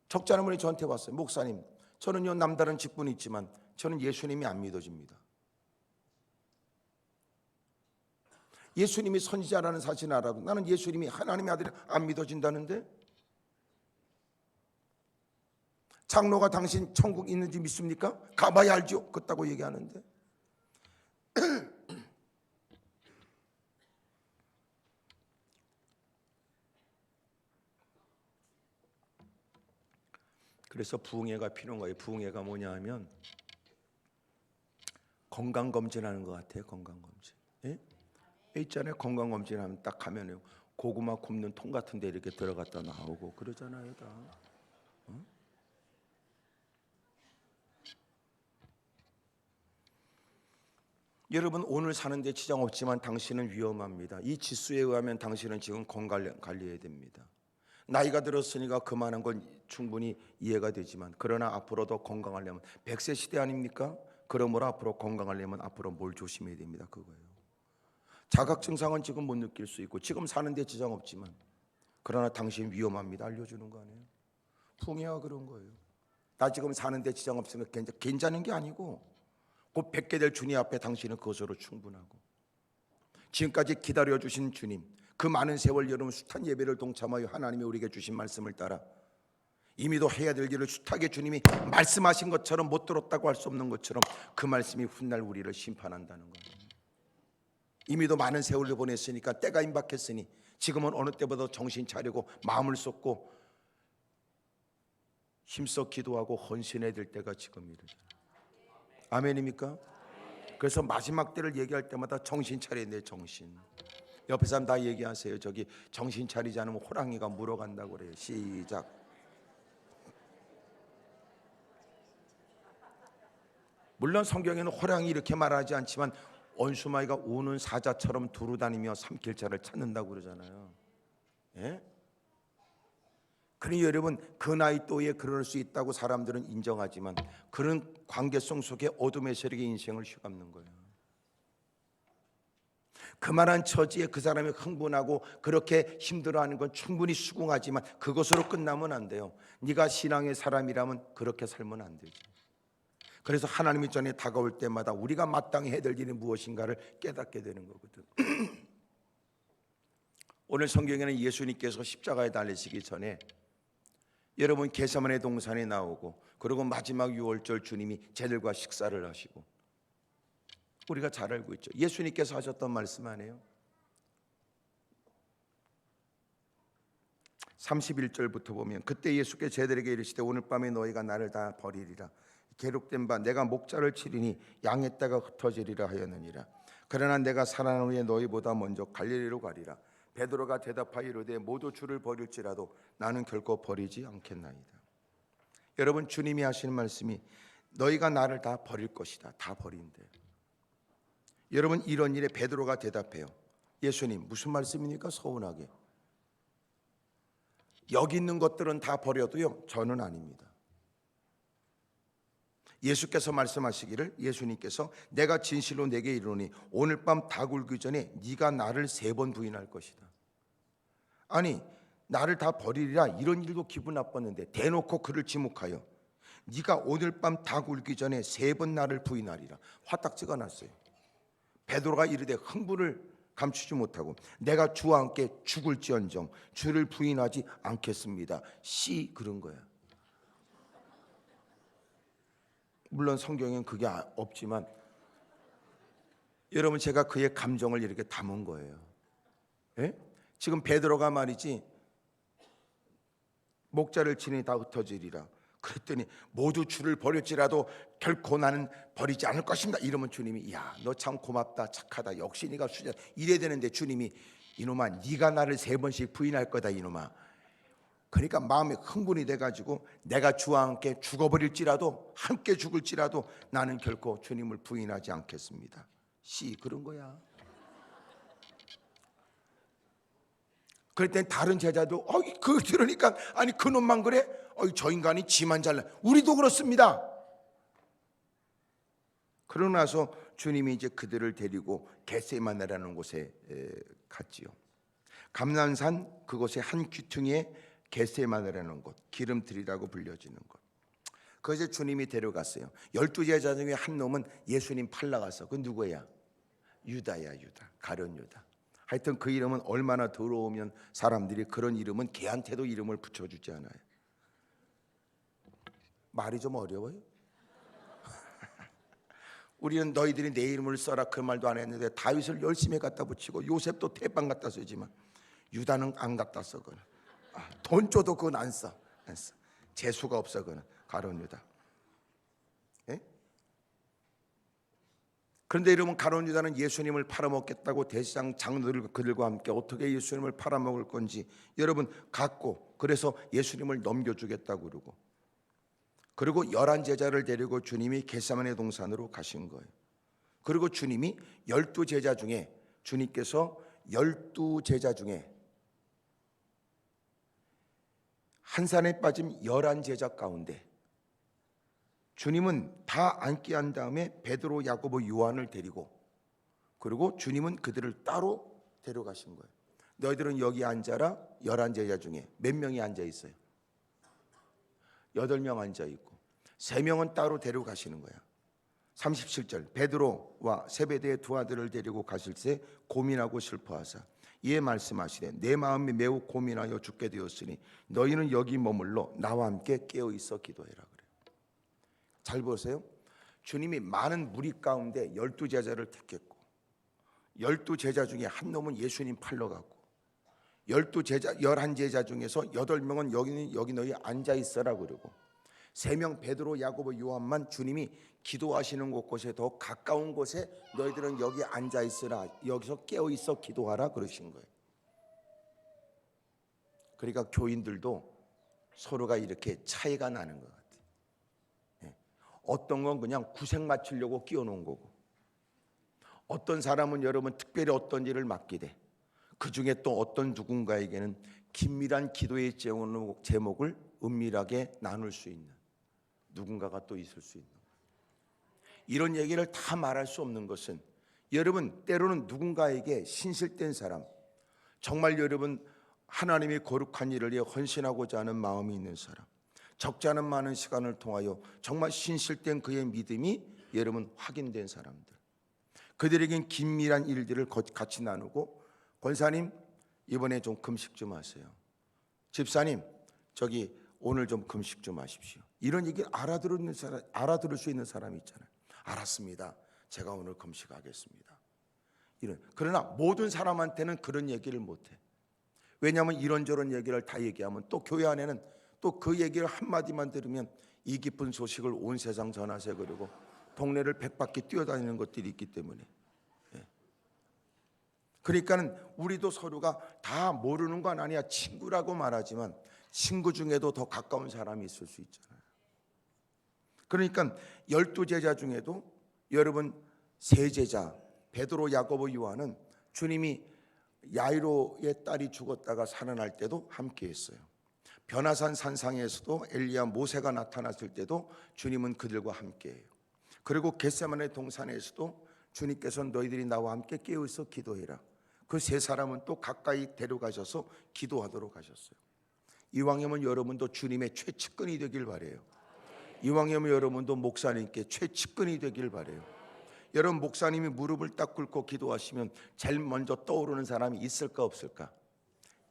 적지 않은 분이 저한테 왔어요. 목사님, 저는요 남다른 직분이 있지만 저는 예수님이 안 믿어집니다. 예수님이 선지자라는 사실을 알아도 나는 예수님이 하나님의 아들이 안 믿어진다는데, 장로가 당신 천국 있는지 믿습니까? 가봐야 알죠. 그렇다고 얘기하는데. 그래서 부흥회가 필요한 거예요. 부흥회가 뭐냐 하면 건강검진하는 것 같아요. 건강검진. 예? 있잖아요. 건강검진하면 딱 가면요, 고구마 굽는 통 같은 데 이렇게 들어갔다 나오고 그러잖아요. 다. 여러분, 오늘 사는데 지장 없지만 당신은 위험합니다. 이 지수에 의하면 당신은 지금 건강 관리해야 됩니다. 나이가 들었으니까 그만한 건 충분히 이해가 되지만, 그러나 앞으로도 건강하려면 100세 시대 아닙니까? 그러므로 앞으로 건강하려면 앞으로 뭘 조심해야 됩니다. 그거예요. 자각 증상은 지금 못 느낄 수 있고 지금 사는데 지장 없지만, 그러나 당신 위험합니다. 알려주는 거 아니에요? 풍해가 그런 거예요. 나 지금 사는데 지장 없으니까 괜찮은 게 아니고, 곧 뵙게 될 주님 앞에 당신은 그것으로 충분하고, 지금까지 기다려주신 주님, 그 많은 세월 여러분 숱한 예배를 동참하여 하나님이 우리에게 주신 말씀을 따라 이미도 해야 될 일을 숱하게 주님이 말씀하신 것처럼 못 들었다고 할 수 없는 것처럼 그 말씀이 훗날 우리를 심판한다는 거예요. 이미도 많은 세월을 보냈으니까 때가 임박했으니 지금은 어느 때보다 정신 차리고 마음을 쏟고 힘써 기도하고 헌신해야 될 때가 지금이래요. 아멘입니까? 그래서 마지막 때를 얘기할 때마다 정신 차려야 돼. 정신. 옆에 사람 다 얘기하세요. 저기 정신 차리지 않으면 호랑이가 물어간다고 그래요. 시작. 물론 성경에는 호랑이 이렇게 말하지 않지만 원수마귀가 우는 사자처럼 두루다니며 삼킬자를 찾는다고 그러잖아요. 예? 그러니 여러분, 그 나이 또에 그럴 수 있다고 사람들은 인정하지만 그런 관계성 속에 어둠의 세력의 인생을 휘감는 거예요. 그만한 처지에 그 사람이 흥분하고 그렇게 힘들어하는 건 충분히 수긍하지만 그것으로 끝나면 안 돼요. 네가 신앙의 사람이라면 그렇게 살면 안 되죠. 그래서 하나님의 전에 다가올 때마다 우리가 마땅히 해야 될 일이 무엇인가를 깨닫게 되는 거거든. 오늘 성경에는 예수님께서 십자가에 달리시기 전에 여러분 겟세마네 동산에 나오고, 그리고 마지막 유월절 주님이 쟤들과 식사를 하시고, 우리가 잘 알고 있죠. 예수님께서 하셨던 말씀 아니에요? 31절부터 보면, 그때 예수께 쟤들에게 이르시되 오늘 밤에 너희가 나를 다 버리리라. 기록된 바 내가 목자를 치리니 양의 떼가 흩어지리라 하였느니라. 그러나 내가 살아난 후에 너희보다 먼저 갈릴리로 가리라. 베드로가 대답하여 이르되 모두 주를 버릴지라도 나는 결코 버리지 않겠나이다. 여러분, 주님이 하시는 말씀이 너희가 나를 다 버릴 것이다. 다 버린대. 여러분, 이런 일에 베드로가 대답해요. 예수님, 무슨 말씀입니까? 서운하게. 여기 있는 것들은 다 버려도요, 저는 아닙니다. 예수께서 말씀하시기를, 예수님께서 내가 진실로 내게 이르노니 오늘 밤 다 굴기 전에 네가 나를 3번 부인할 것이다. 아니, 나를 다 버리리라 이런 일도 기분 나빴는데 대놓고 그를 지목하여 네가 오늘 밤 다 굴기 전에 3번 나를 부인하리라. 화딱지가 났어요. 베드로가 이르되 흥분을 감추지 못하고 내가 주와 함께 죽을지언정 주를 부인하지 않겠습니다. 씨 그런 거야. 물론 성경엔 그게 없지만 여러분, 제가 그의 감정을 이렇게 담은 거예요. 예? 지금 베드로가 말이지 목자를 치니 다 흩어지리라. 그랬더니 모두 주를 버릴지라도 결코 나는 버리지 않을 것입니다. 이러면 주님이 야, 너 참 고맙다, 착하다, 역시 네가 수자 이래야 되는데 주님이 이놈아 네가 나를 3번씩 부인할 거다 이놈아. 그러니까 마음에 흥분이 돼가지고 내가 주와 함께 죽어버릴지라도 함께 죽을지라도 나는 결코 주님을 부인하지 않겠습니다. 씨 그런 거야. 그랬더니 다른 제자도 그걸 들으니까 아니 그놈만 그래? 저 인간이 지만 잘나. 우리도 그렇습니다. 그러고 나서 주님이 이제 그들을 데리고 겟세마네라는 곳에 갔지요. 감람산 그곳의 한 귀퉁이에 겟세마네라는 곳, 기름틀이라고 불려지는 곳. 그것에 주님이 데려갔어요. 12제자 중에 한 놈은 예수님 팔러갔어. 그 누구야? 유다야, 유다. 가룟 유다. 하여튼 그 이름은 얼마나 더러우면 사람들이 그런 이름은 걔한테도 이름을 붙여주지 않아요. 말이 좀 어려워요. 우리는 너희들이 내 이름을 써라 그 말도 안 했는데 다윗을 열심히 갖다 붙이고 요셉도 태방 갖다 쓰지만 유다는 안 갖다 써. 그는 돈 줘도 그건 안 써. 재수가 없어. 그는 가룟 유다. 예? 그런데 여러분, 가룟 유다는 예수님을 팔아먹겠다고 대제사장 장로들 그들과 함께 어떻게 예수님을 팔아먹을 건지 여러분 갖고, 그래서 예수님을 넘겨주겠다고 그러고, 그리고 11제자를 데리고 주님이 겟세마네 동산으로 가신 거예요. 그리고 주님이 12제자 중에 주님께서 12제자 중에 한 산에 빠진 11제자 가운데 주님은 다 앉게 한 다음에 베드로, 야고보, 요한을 데리고 그리고 주님은 그들을 따로 데려가신 거예요. 너희들은 여기 앉아라. 11제자 중에 몇 명이 앉아 있어요? 8명 앉아 있고 3명은 따로 데려가시는 거야. 37절 베드로와 세베대의 두 아들을 데리고 가실 때 고민하고 슬퍼하사 이에 말씀하시되 내 마음이 매우 고민하여 죽게 되었으니 너희는 여기 머물러 나와 함께 깨어있어 기도해라 그래요. 잘 보세요. 주님이 많은 무리 가운데 12제자를 택했고 12제자 중에 한 놈은 예수님 팔러 갔고 12제자 11제자 중에서 8명은 여기 너희 앉아 있어라 그러고 3명 베드로, 야고보, 요한만 주님이 기도하시는 곳에 더 가까운 곳에 너희들은 여기 앉아 있으라. 여기서 깨어 있어 기도하라 그러신 거예요. 그러니까 교인들도 서로가 이렇게 차이가 나는 것 같아요. 어떤 건 그냥 구색 맞추려고 끼워 놓은 거고 어떤 사람은 여러분 특별히 어떤 일을 맡게 돼. 그 중에 또 어떤 누군가에게는 긴밀한 기도의 제목을 은밀하게 나눌 수 있는 누군가가 또 있을 수 있는 거예요. 이런 얘기를 다 말할 수 없는 것은 여러분 때로는 누군가에게 신실된 사람 정말 여러분 하나님의 거룩한 일을 위해 헌신하고자 하는 마음이 있는 사람 적지 않은 많은 시간을 통하여 정말 신실된 그의 믿음이 여러분 확인된 사람들 그들에겐 긴밀한 일들을 같이 나누고 권사님 이번에 좀 금식 좀 하세요. 집사님 저기 오늘 좀 금식 좀 하십시오. 이런 얘기를 알아들을 수 있는 사람이 있잖아요. 알았습니다. 제가 오늘 금식하겠습니다. 그러나 모든 사람한테는 그런 얘기를 못해. 왜냐하면 이런저런 얘기를 다 얘기하면 또 교회 안에는 또 그 얘기를 한마디만 들으면 이 기쁜 소식을 온 세상 전하세 그러고 동네를 100바퀴 뛰어다니는 것들이 있기 때문에 그러니까는 우리도 서로가 다 모르는 건 아니야. 친구라고 말하지만 친구 중에도 더 가까운 사람이 있을 수 있잖아요. 그러니까 12제자 중에도 여러분 3제자 베드로, 야고보, 요한은 주님이 야이로의 딸이 죽었다가 살아날 때도 함께 했어요. 변화산 산상에서도 엘리야 모세가 나타났을 때도 주님은 그들과 함께 해요. 그리고 겟세마네 동산에서도 주님께서 너희들이 나와 함께 깨어있어 기도해라. 그 3사람은 또 가까이 데려가셔서 기도하도록 하셨어요. 이왕이면 여러분도 주님의 최측근이 되길 바라요. 이왕이면 여러분도 목사님께 최측근이 되길 바라요. 여러분 목사님이 무릎을 딱 꿇고 기도하시면 제일 먼저 떠오르는 사람이 있을까 없을까?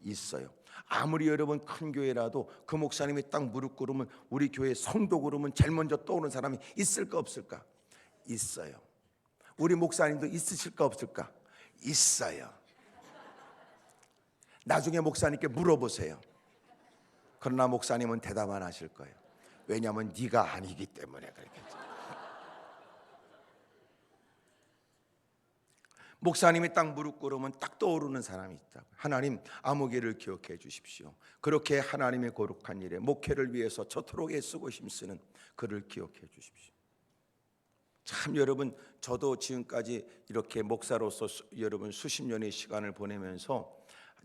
있어요. 아무리 여러분 큰 교회라도 그 목사님이 딱 무릎 꿇으면 우리 교회 성도 그러면 제일 먼저 떠오르는 사람이 있을까 없을까? 있어요. 우리 목사님도 있으실까 없을까? 있어요. 나중에 목사님께 물어보세요. 그러나 목사님은 대답 안 하실 거예요. 왜냐하면 네가 아니기 때문에 그렇겠죠. 목사님이 딱 무릎 꿇으면 딱 떠오르는 사람이 있다고. 하나님 아무개를 기억해 주십시오. 그렇게 하나님의 거룩한 일에 목회를 위해서 저토록 애쓰고 힘쓰는 그를 기억해 주십시오. 참 여러분 저도 지금까지 이렇게 목사로서 여러분 수십 년의 시간을 보내면서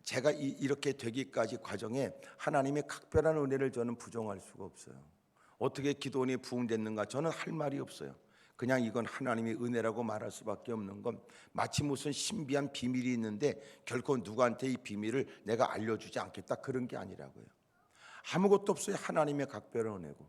제가 이렇게 되기까지 과정에 하나님의 각별한 은혜를 저는 부정할 수가 없어요. 어떻게 기도원이 부흥됐는가 저는 할 말이 없어요. 그냥 이건 하나님의 은혜라고 말할 수밖에 없는 건 마치 무슨 신비한 비밀이 있는데 결코 누구한테 이 비밀을 내가 알려주지 않겠다 그런 게 아니라고요. 아무것도 없어요. 하나님의 각별한 은혜고.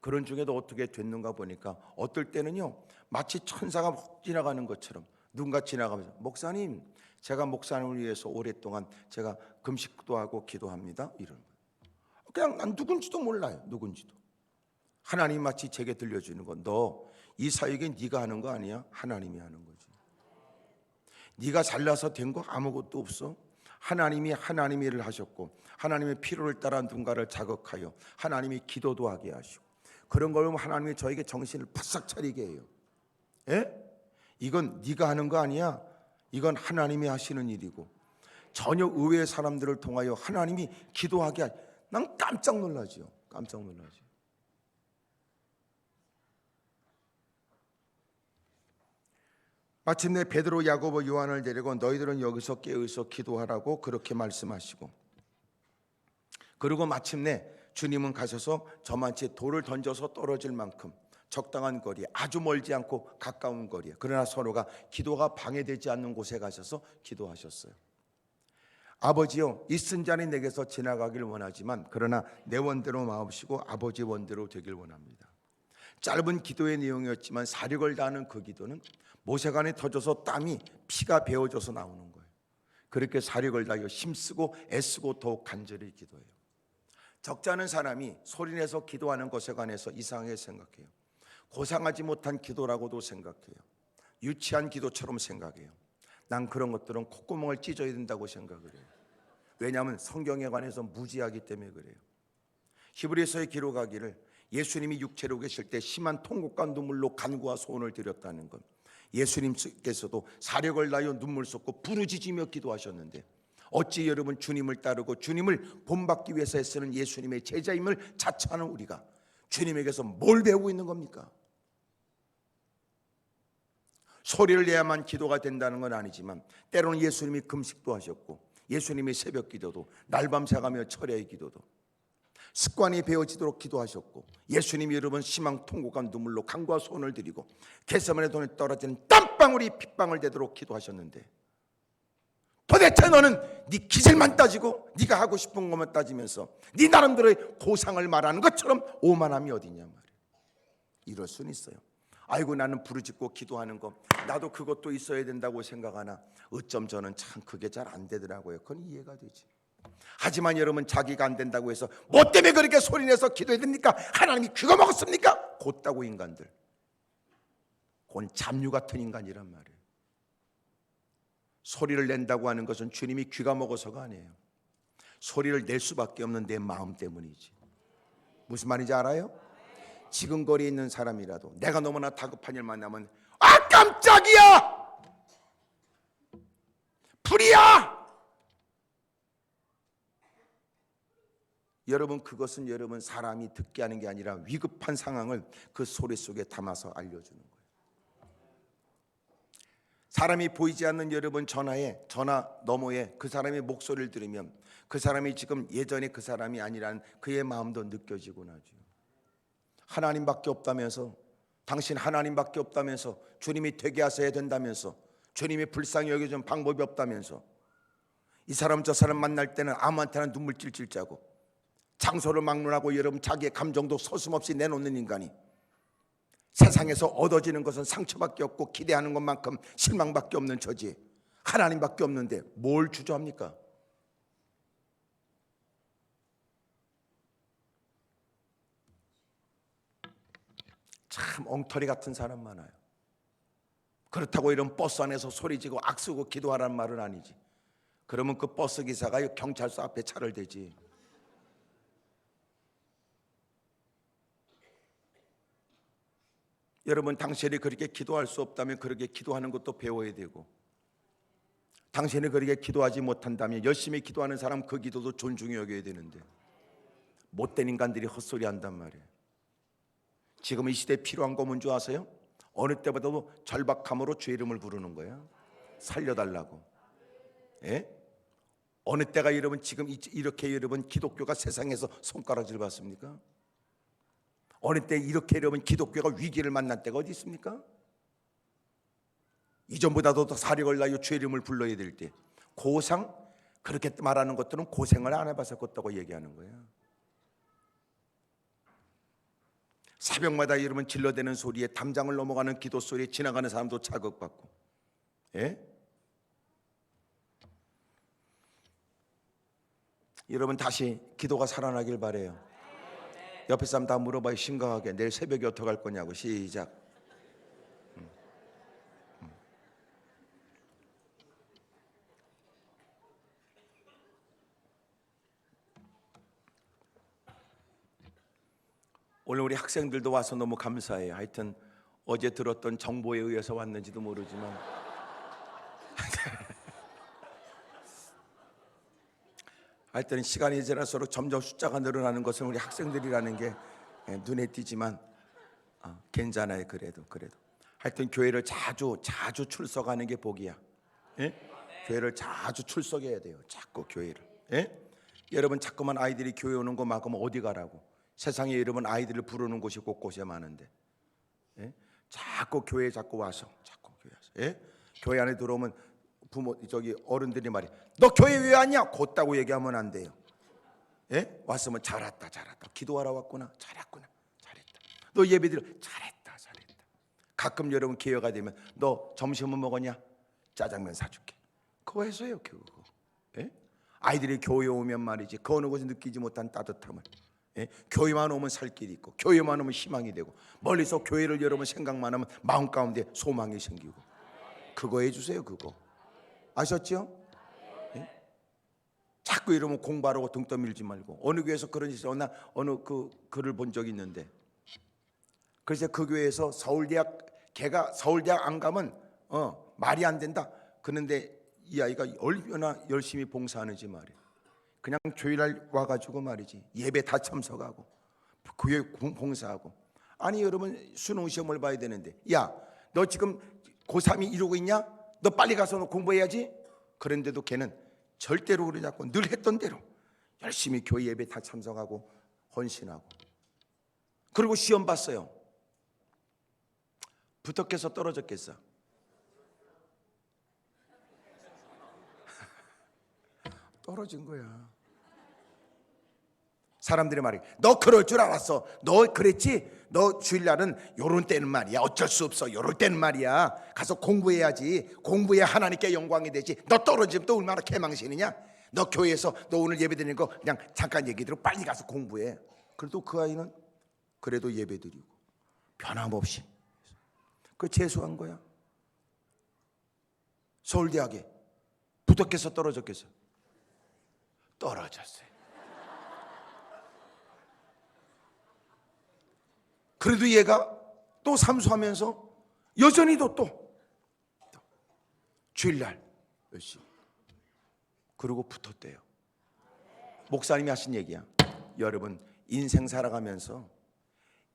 그런 중에도 어떻게 됐는가 보니까 어떨 때는요 마치 천사가 막 지나가는 것처럼 누군가 지나가면서 목사님 제가 목사님을 위해서 오랫동안 제가 금식도 하고 기도합니다 이런 거예요. 그냥 난 누군지도 몰라요. 누군지도. 하나님 마치 제게 들려주는 건 너 이 사역에 네가 하는 거 아니야. 하나님이 하는 거지. 네가 잘나서 된 거 아무것도 없어. 하나님이 하나님의 일을 하셨고 하나님의 필요를 따라 누군가를 자극하여 하나님이 기도도 하게 하시고 그런 걸 보면 하나님이 저에게 정신을 바싹 차리게 해요. 예? 이건 네가 하는 거 아니야. 이건 하나님이 하시는 일이고 전혀 의외의 사람들을 통하여 하나님이 기도하게 난 깜짝 놀라죠. 깜짝 놀라죠. 마침내 베드로, 야고보, 요한을 데리고 너희들은 여기서 깨어서 기도하라고 그렇게 말씀하시고, 그리고 마침내 주님은 가셔서 저만치 돌을 던져서 떨어질 만큼 적당한 거리에, 아주 멀지 않고 가까운 거리에, 그러나 서로가 기도가 방해되지 않는 곳에 가셔서 기도하셨어요. 아버지여, 이 쓴 잔이 내게서 지나가길 원하지만 그러나 내 원대로 마옵시고 아버지 원대로 되길 원합니다. 짧은 기도의 내용이었지만 사력을 다하는 그 기도는 모세간에 터져서 땀이 피가 배어져서 나오는 거예요. 그렇게 사력을 다하여 힘쓰고 애쓰고 더욱 간절히 기도해요. 적지 않은 사람이 소리내서 기도하는 것에 관해서 이상하게 생각해요. 고상하지 못한 기도라고도 생각해요. 유치한 기도처럼 생각해요. 난 그런 것들은 콧구멍을 찢어야 된다고 생각을 해요. 왜냐하면 성경에 관해서 무지하기 때문에 그래요. 히브리서에 기록하기를 예수님이 육체로 계실 때 심한 통곡과 눈물로 간구와 소원을 드렸다는 것, 예수님께서도 사력을 다하여 눈물 쏟고 부르짖으며 기도하셨는데 어찌 여러분 주님을 따르고 주님을 본받기 위해서 애쓰는 예수님의 제자임을 자처하는 우리가 주님에게서 뭘 배우고 있는 겁니까? 소리를 내야만 기도가 된다는 건 아니지만 때로는 예수님이 금식도 하셨고 예수님의 새벽 기도도, 날밤 새가며 철야의 기도도 습관이 배어지도록 기도하셨고, 예수님이 여러 번 심한 통곡과 눈물로 간구와 소원을 드리고 겟세마네 돈에 떨어지는 땀방울이 핏방울 되도록 기도하셨는데 도대체 너는 네 기질만 따지고 네가 하고 싶은 것만 따지면서 네 나름대로의 고상을 말하는 것처럼 오만함이 어디냐 말이에요. 이럴 수는 있어요. 아이고 나는 부르짖고 기도하는 거 나도 그것도 있어야 된다고 생각하나 어쩜 저는 참 그게 잘 안 되더라고요. 그건 이해가 되지. 하지만 여러분 자기가 안 된다고 해서 뭐 때문에 그렇게 소리내서 기도해야 됩니까? 하나님이 귀가 먹었습니까? 곧다고 인간들, 그건 잡류 같은 인간이란 말이에요. 소리를 낸다고 하는 것은 주님이 귀가 먹어서가 아니에요. 소리를 낼 수밖에 없는 내 마음 때문이지. 무슨 말인지 알아요? 지금 거리에 있는 사람이라도 내가 너무나 다급한 일 만나면 아 깜짝이야! 불이야! 여러분 그것은 여러분 사람이 듣게 하는 게 아니라 위급한 상황을 그 소리 속에 담아서 알려주는 거예요. 사람이 보이지 않는 여러분 전화 너머에 그 사람의 목소리를 들으면 그 사람이 지금 예전에 그 사람이 아니란 그의 마음도 느껴지고 나죠. 하나님밖에 없다면서, 당신 하나님밖에 없다면서, 주님이 되게 하셔야 된다면서, 주님이 불쌍히 여겨준 방법이 없다면서, 이 사람 저 사람 만날 때는 아무한테나 눈물 찔찔 짜고 장소를 막론하고 여러분 자기의 감정도 서슴없이 내놓는 인간이 세상에서 얻어지는 것은 상처밖에 없고 기대하는 것만큼 실망밖에 없는 처지, 하나님밖에 없는데 뭘 주저합니까? 참 엉터리 같은 사람 많아요. 그렇다고 이런 버스 안에서 소리지고 악쓰고 기도하라는 말은 아니지. 그러면 그 버스 기사가 경찰서 앞에 차를 대지. 여러분 당신이 그렇게 기도할 수 없다면 그렇게 기도하는 것도 배워야 되고, 당신이 그렇게 기도하지 못한다면 열심히 기도하는 사람 그 기도도 존중히 여겨야 되는데 못된 인간들이 헛소리 한단 말이에요. 지금 이 시대에 필요한 거 뭔지 아세요? 어느 때보다도 절박함으로 주의 이름을 부르는 거예요. 살려달라고. 예? 어느 때가 여러분 지금 이렇게 여러분 기독교가 세상에서 손가락질 받습니까? 어느 때 이렇게 여러분 기독교가 위기를 만난 때가 어디 있습니까? 이전보다도 더 사력을 다하여 주의 이름을 불러야 될 때, 고상 그렇게 말하는 것들은 고생을 안 해봐서 그렇다고 얘기하는 거예요. 새벽마다 여러분 질러대는 소리에, 담장을 넘어가는 기도 소리에 지나가는 사람도 자극받고, 예? 여러분 다시 기도가 살아나길 바래요. 옆에 사람 다 물어봐요. 심각하게 내일 새벽에 어떻게 할 거냐고. 시작. 오늘 우리 학생들도 와서 너무 감사해요. 하여튼 어제 들었던 정보에 의해서 왔는지도 모르지만 하여튼 시간이 지날수록 점점 숫자가 늘어나는 것은 우리 학생들이라는 게 눈에 띄지만 괜찮아요. 그래도 하여튼 교회를 자주 출석하는 게 복이야. 예? 교회를 자주 출석해야 돼요. 자꾸 교회를. 예? 여러분 자꾸만 아이들이 교회 오는 거 막으면 어디 가라고. 세상에 여러분 아이들을 부르는 곳이 곳곳에 많은데. 예? 자꾸 교회에 자꾸 와서 예? 교회 안에 들어오면 부모 저기 어른들이 말해, 너 교회 왜 왔냐? 곧다고 얘기하면 안 돼요. 예? 왔으면 잘 왔다. 기도하러 왔구나. 잘했다. 너 예배드려. 잘했다. 가끔 여러분 기회가 되면 너 점심은 먹었냐? 짜장면 사줄게. 그거 해서요. 그거. 예? 아이들이 교회 오면 말이지 그 어느 곳에 느끼지 못한 따뜻함을. 예? 교회만 오면 살 길이 있고 교회만 오면 희망이 되고 멀리서 교회를 여러분 생각만 하면 마음 가운데 소망이 생기고. 그거 해주세요. 그거. 아셨죠? 예? 자꾸 이러면 공부하라고 등 떠밀지 말고. 어느 교회에서 그런 짓을 어느 그 글을 본 적이 있는데, 그래서 그 교회에서 서울대학, 걔가 서울대학 안 가면 말이 안 된다. 그런데 이 아이가 얼마나 열심히 봉사하는지 말이야. 그냥 주일날 와가지고 말이지 예배 다 참석하고 교회 봉사하고. 아니 여러분 수능 시험을 봐야 되는데, 야 너 지금 고3이 이러고 있냐? 너 빨리 가서 너 공부해야지. 그런데도 걔는 절대로 그러지 않고 늘 했던 대로 열심히 교회 예배 다 참석하고 헌신하고. 그리고 시험 봤어요. 붙었겠어 떨어졌겠어? 떨어진 거야. 사람들이 말해, 너 그럴 줄 알았어. 너 그랬지? 너 주일날은 요런 때는 말이야 어쩔 수 없어. 요럴 때는 말이야 가서 공부해야지. 공부해야 하나님께 영광이 되지. 너 떨어지면 또 얼마나 개망신이냐? 너 교회에서 너 오늘 예배 드리는 거 그냥 잠깐 얘기 들어 빨리 가서 공부해. 그래도 그 아이는 그래도 예배 드리고 변함없이 그 재수한 거야. 서울대학에 붙었겠어 떨어졌겠어? 떨어졌어요. 그래도 얘가 또 삼수하면서 여전히도 또 주일날 열심히. 그리고 붙었대요. 목사님이 하신 얘기야. 여러분 인생 살아가면서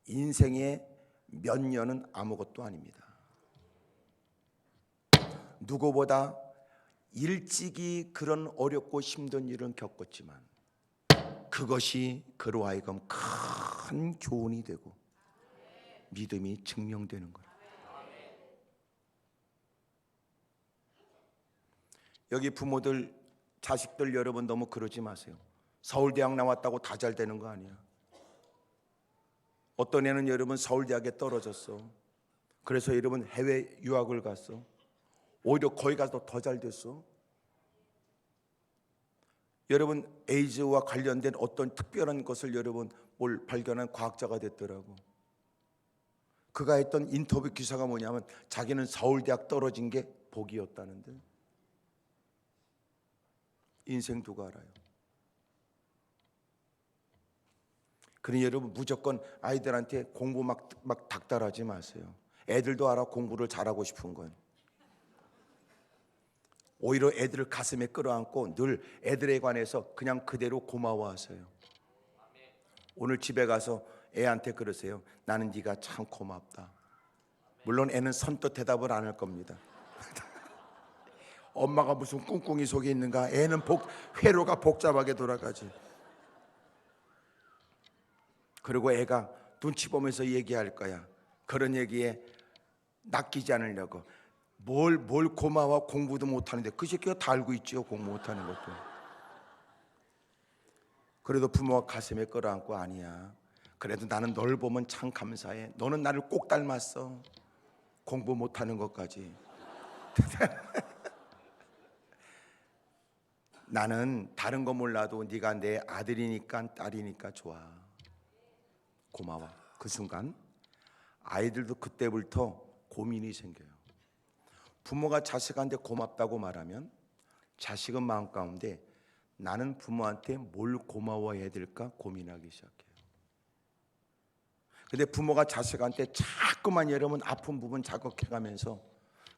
인생의 몇 년은 아무것도 아닙니다. 누구보다 일찍이 그런 어렵고 힘든 일은 겪었지만 그것이 그로 하여금 큰 교훈이 되고 믿음이 증명되는 거예요. 여기 부모들 자식들 여러분 너무 그러지 마세요. 서울대학 나왔다고 다 잘 되는 거 아니야. 어떤 애는 여러분 서울대학에 떨어졌어. 그래서 여러분 해외 유학을 갔어. 오히려 거기 가서 더 잘 됐어. 여러분 에이즈와 관련된 어떤 특별한 것을 여러분 뭘 발견한 과학자가 됐더라고. 그가 했던 인터뷰 기사가 뭐냐면 자기는 서울대학 떨어진 게 복이었다는데. 인생 누가 알아요? 그러니 여러분 무조건 아이들한테 공부 막 닥달하지 마세요. 애들도 알아 공부를 잘하고 싶은 건. 오히려 애들을 가슴에 끌어안고 늘 애들에 관해서 그냥 그대로 고마워하세요. 오늘 집에 가서 애한테 그러세요. 나는 네가 참 고맙다. 물론 애는 선뜻 대답을 안 할 겁니다. 엄마가 무슨 꿍꿍이 속에 있는가. 애는 회로가 복잡하게 돌아가지. 그리고 애가 눈치 보면서 얘기할 거야. 그런 얘기에 낚이지 않으려고. 뭘 고마워. 공부도 못하는데. 그 새끼가 다 알고 있죠. 공부 못하는 것도. 그래도 부모가 가슴에 끌어안고 아니야. 그래도 나는 널 보면 참 감사해. 너는 나를 꼭 닮았어. 공부 못하는 것까지. 나는 다른 거 몰라도 네가 내 아들이니까 딸이니까 좋아. 고마워. 그 순간 아이들도 그때부터 고민이 생겨요. 부모가 자식한테 고맙다고 말하면 자식은 마음 가운데 나는 부모한테 뭘 고마워해야 될까 고민하기 시작해요. 근데 부모가 자식한테 자꾸만 여러분 아픈 부분 자극해가면서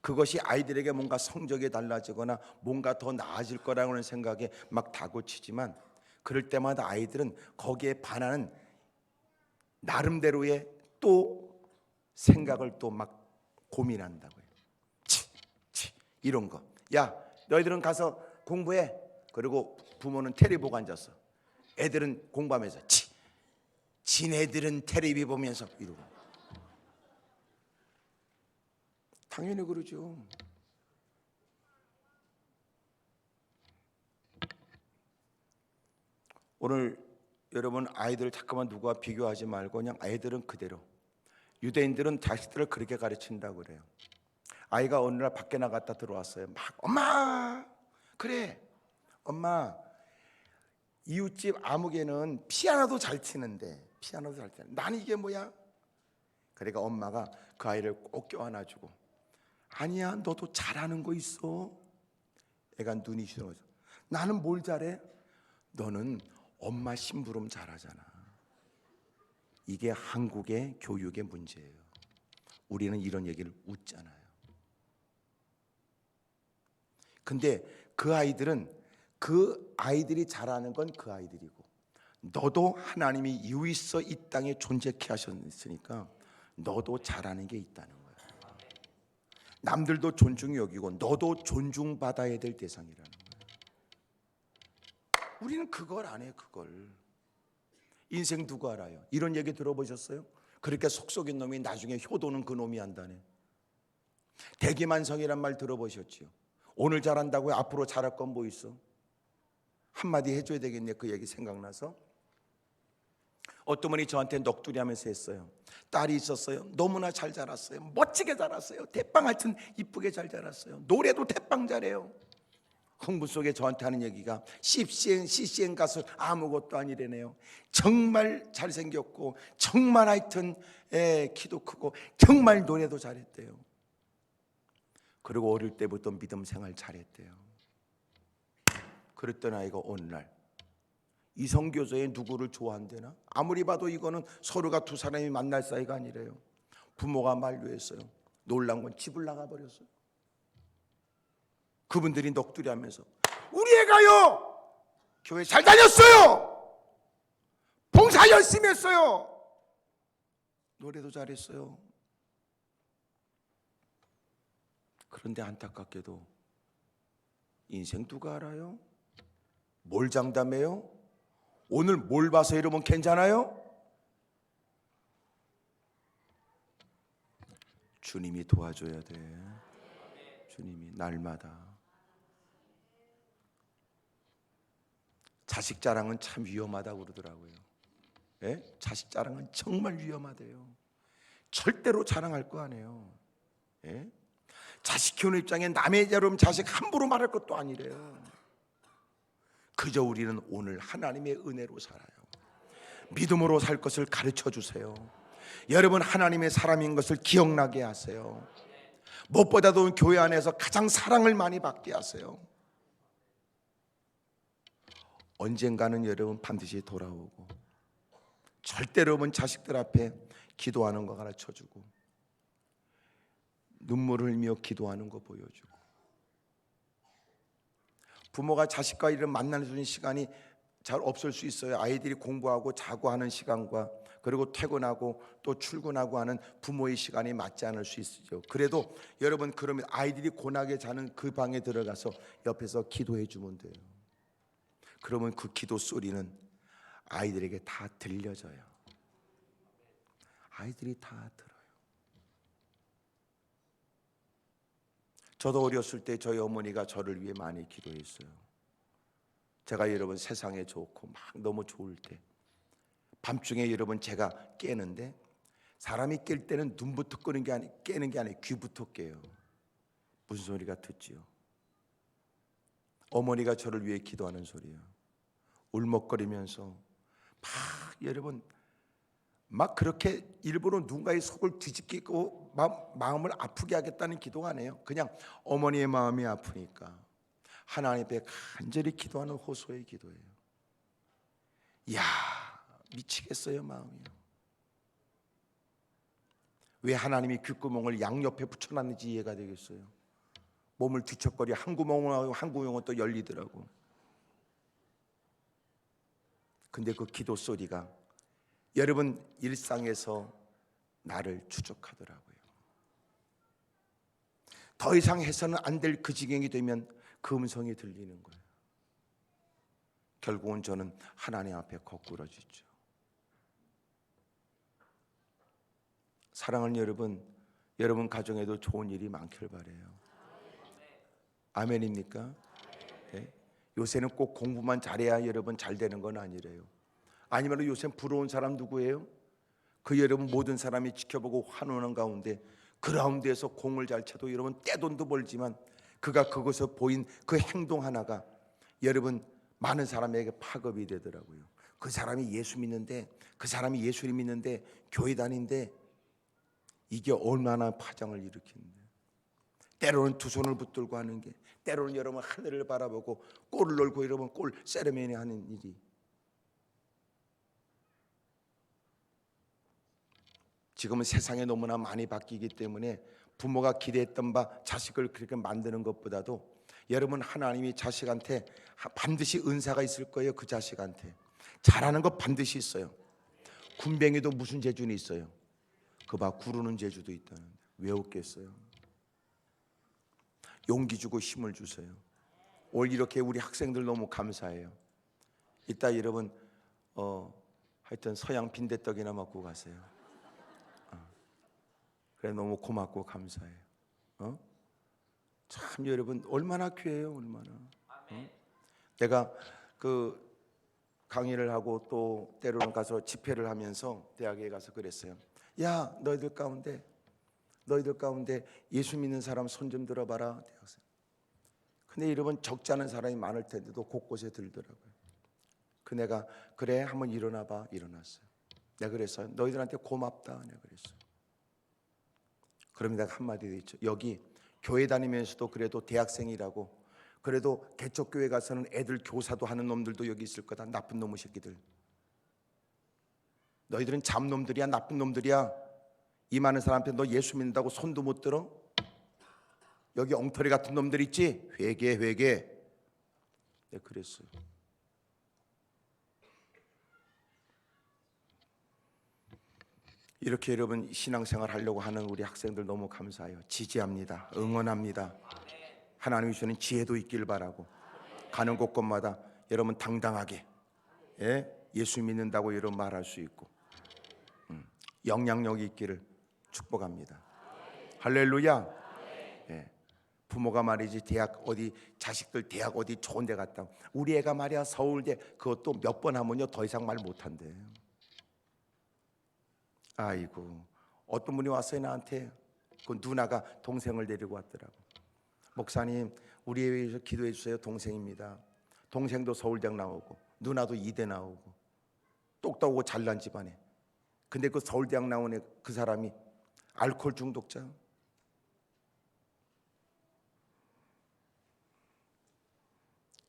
그것이 아이들에게 뭔가 성적이 달라지거나 뭔가 더 나아질 거라는 생각에 막 다그치지만 그럴 때마다 아이들은 거기에 반하는 나름대로의 또 생각을 또 막 고민한다고요. 이런 거. 야, 너희들은 가서 공부해. 그리고 부모는 텔레비 보고 앉았어. 애들은 공부하면서 지네들은 텔레비 보면서 이러고. 당연히 그러죠. 오늘 여러분 아이들 잠깐만 누구와 비교하지 말고 그냥 아이들은 그대로. 유대인들은 자식들을 그렇게 가르친다고 그래요. 아이가 어느 날 밖에 나갔다 들어왔어요. 막 엄마 그래 엄마 이웃집 아무개는 피아노도 잘 치는데 나는 이게 뭐야? 그러니까 엄마가 그 아이를 꼭 껴안아주고 아니야 너도 잘하는 거 있어. 애가 눈이 시려워서 나는 뭘 잘해? 너는 엄마 심부름 잘하잖아. 이게 한국의 교육의 문제예요. 우리는 이런 얘기를 웃잖아요. 근데 그 아이들이 잘하는 건 그 아이들이고 너도 하나님이 이웃서 이 땅에 존재케 하셨으니까 너도 잘하는 게 있다는 거예요. 남들도 존중히 여기고 너도 존중받아야 될 대상이라는 거예요. 우리는 그걸 안 해요. 그걸. 인생 누구 알아요? 이런 얘기 들어보셨어요? 그렇게 속속인 놈이 나중에 효도는 그 놈이 한다네. 대기만성이란 말 들어보셨지요? 오늘 잘한다고 앞으로 잘할 건 뭐 있어? 한마디 해줘야 되겠네. 그 얘기 생각나서 어떤 분이 저한테 넋두리 하면서 했어요. 딸이 있었어요. 너무나 잘 자랐어요. 멋지게 자랐어요. 대빵 하여튼 이쁘게 잘 자랐어요. 노래도 대빵 잘해요. 흥분 속에 저한테 하는 얘기가 CCN 가수 아무것도 아니래네요. 정말 잘생겼고 정말 하여튼 키도 크고 정말 노래도 잘했대요. 그리고 어릴 때부터 믿음 생활 잘했대요. 그랬던 아이가 어느 날 이성교제에 누구를 좋아한대나? 아무리 봐도 이거는 서로가 두 사람이 만날 사이가 아니래요. 부모가 만류했어요. 놀란 건 집을 나가버렸어요. 그분들이 넋두리 하면서 우리 애가요 교회 잘 다녔어요. 봉사 열심히 했어요. 노래도 잘했어요. 그런데 안타깝게도 인생 누가 알아요? 뭘 장담해요? 오늘 뭘 봐서 이러면 괜찮아요? 주님이 도와줘야 돼. 주님이 날마다. 자식 자랑은 참 위험하다고 그러더라고요. 예? 자식 자랑은 정말 위험하대요. 절대로 자랑할 거 아니에요. 예? 자식 키우는 입장에 남의 여러분 자식 함부로 말할 것도 아니래요. 그저 우리는 오늘 하나님의 은혜로 살아요. 믿음으로 살 것을 가르쳐 주세요. 여러분 하나님의 사람인 것을 기억나게 하세요. 무엇보다도 교회 안에서 가장 사랑을 많이 받게 하세요. 언젠가는 여러분 반드시 돌아오고 절대로 여러분 자식들 앞에 기도하는 거 가르쳐주고 눈물을 흘리며 기도하는 거 보여주고 부모가 자식과 이런 만나는 시간이 잘 없을 수 있어요. 아이들이 공부하고 자고 하는 시간과 그리고 퇴근하고 또 출근하고 하는 부모의 시간이 맞지 않을 수 있죠. 그래도 여러분 그러면 아이들이 고나게 자는 그 방에 들어가서 옆에서 기도해 주면 돼요. 그러면 그 기도 소리는 아이들에게 다 들려져요. 아이들이 다 들어요. 저도 어렸을 때 저희 어머니가 저를 위해 많이 기도했어요. 제가 여러분 세상에 좋고 막 너무 좋을 때 밤중에 여러분 제가 깨는데 사람이 깰 때는 눈부터 끄는 게 아니 깨는 게 아니에요. 귀부터 깨요. 무슨 소리가 듣지요? 어머니가 저를 위해 기도하는 소리예요. 울먹거리면서 막 여러분 막 그렇게 일부러 누군가의 속을 뒤집기고 마음을 아프게 하겠다는 기도가 아니에요. 그냥 어머니의 마음이 아프니까 하나님 앞에 간절히 기도하는 호소의 기도예요. 이야 미치겠어요 마음이요. 왜 하나님이 귓구멍을 양옆에 붙여놨는지 이해가 되겠어요. 몸을 뒤척거리 한 구멍은 또 열리더라고. 근데 그 기도 소리가 여러분 일상에서 나를 추적하더라고요. 더 이상 해서는 안 될 그 지경이 되면 그 음성이 들리는 거예요. 결국은 저는 하나님 앞에 거꾸러지죠. 사랑하는 여러분, 여러분 가정에도 좋은 일이 많길 바라요. 아멘입니까? 네? 요새는 꼭 공부만 잘해야 여러분 잘 되는 건 아니래요. 아니면 요새 부러운 사람 누구예요? 그 여러분 모든 사람이 지켜보고 환호하는 가운데 그라운드에서 공을 잘 쳐도 여러분 떼돈도 벌지만 그가 그것에서 보인 그 행동 하나가 여러분 많은 사람에게 파급이 되더라고요. 그 사람이 예수 믿는데, 그 사람이 예수를 믿는데 교회 다니는데 이게 얼마나 파장을 일으키는데, 때로는 두 손을 붙들고 하는 게, 때로는 여러분 하늘을 바라보고 골을 넣고 여러분 골 세레머니 하는 일이, 지금은 세상에 너무나 많이 바뀌기 때문에 부모가 기대했던 바 자식을 그렇게 만드는 것보다도 여러분 하나님이 자식한테 반드시 은사가 있을 거예요. 그 자식한테 잘하는 거 반드시 있어요. 군뱅이도 무슨 재주는 있어요. 그봐 구르는 재주도 있다는데 왜 없겠어요? 용기 주고 힘을 주세요. 올 이렇게 우리 학생들 너무 감사해요. 이따 여러분 하여튼 서양 빈대떡이나 먹고 가세요. 그래 너무 고맙고 감사해요. 참 여러분 얼마나 귀해요, 얼마나. 내가 그 강의를 하고 또 때로는 가서 집회를 하면서 대학에 가서 그랬어요. 야, 너희들 가운데 예수 믿는 사람 손 좀 들어봐라. 대학생. 근데 여러분 적지 않은 사람이 많을 텐데도 곳곳에 들더라고요. 그 내가 그래 한번 일어나봐. 일어났어요. 내가 그랬어요. 너희들한테 고맙다. 내가 그랬어요. 그럼 내가 한마디 했죠. 여기 교회 다니면서도 그래도 대학생이라고, 그래도 개척교회 가서는 애들 교사도 하는 놈들도 여기 있을 거다. 나쁜 놈의 새끼들. 너희들은 잡놈들이야, 나쁜 놈들이야. 이 많은 사람한테 너 예수 믿는다고 손도 못 들어? 여기 엉터리 같은 놈들 있지? 회개. 내가 그랬어요. 이렇게 여러분 신앙생활 하려고 하는 우리 학생들 너무 감사해요. 지지합니다. 응원합니다. 하나님이 주는 지혜도 있길 바라고, 가는 곳곳마다 여러분 당당하게 예수 믿는다고 여러분 말할 수 있고 영향력이 있기를 축복합니다. 할렐루야. 부모가 말이지 대학 어디 자식들 대학 어디 좋은 데 갔다, 우리 애가 말이야 서울대, 그것도 몇 번 하면요 더 이상 말 못한대. 아이고, 어떤 분이 왔어요 나한테. 그 누나가 동생을 데리고 왔더라고. 목사님 우리 위해서 기도해 주세요. 동생입니다. 동생도 서울대학 나오고 누나도 이대 나오고 똑똑하고 잘난 집안에. 근데 그 서울대학 나온 애 그 사람이 알코올 중독자.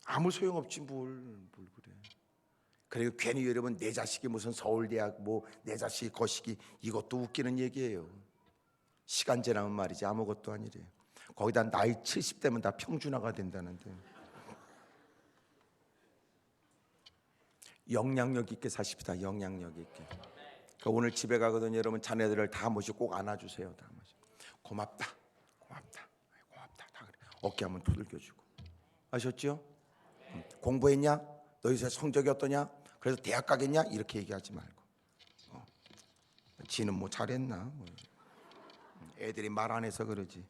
아무 소용없지 뭘 그래. 그리고 괜히 여러분 내 자식이 무슨 서울대학 뭐 내 자식이 거시기, 이것도 웃기는 얘기예요. 시간 지나면 말이지 아무것도 아니래요. 거기다 나이 70대면 다 평준화가 된다는데. 영향력 있게 사십시다. 영향력 있게. 그러니까 오늘 집에 가거든 여러분 자녀들을 다 모시고 꼭 안아주세요. 다 모시고 고맙다 다 그래. 어깨 한번 두들겨주고. 아셨죠? 공부했냐? 너 요새 성적이 어떠냐? 그래서 대학 가겠냐? 이렇게 얘기하지 말고 지는 뭐 잘했나? 애들이 말 안 해서 그러지.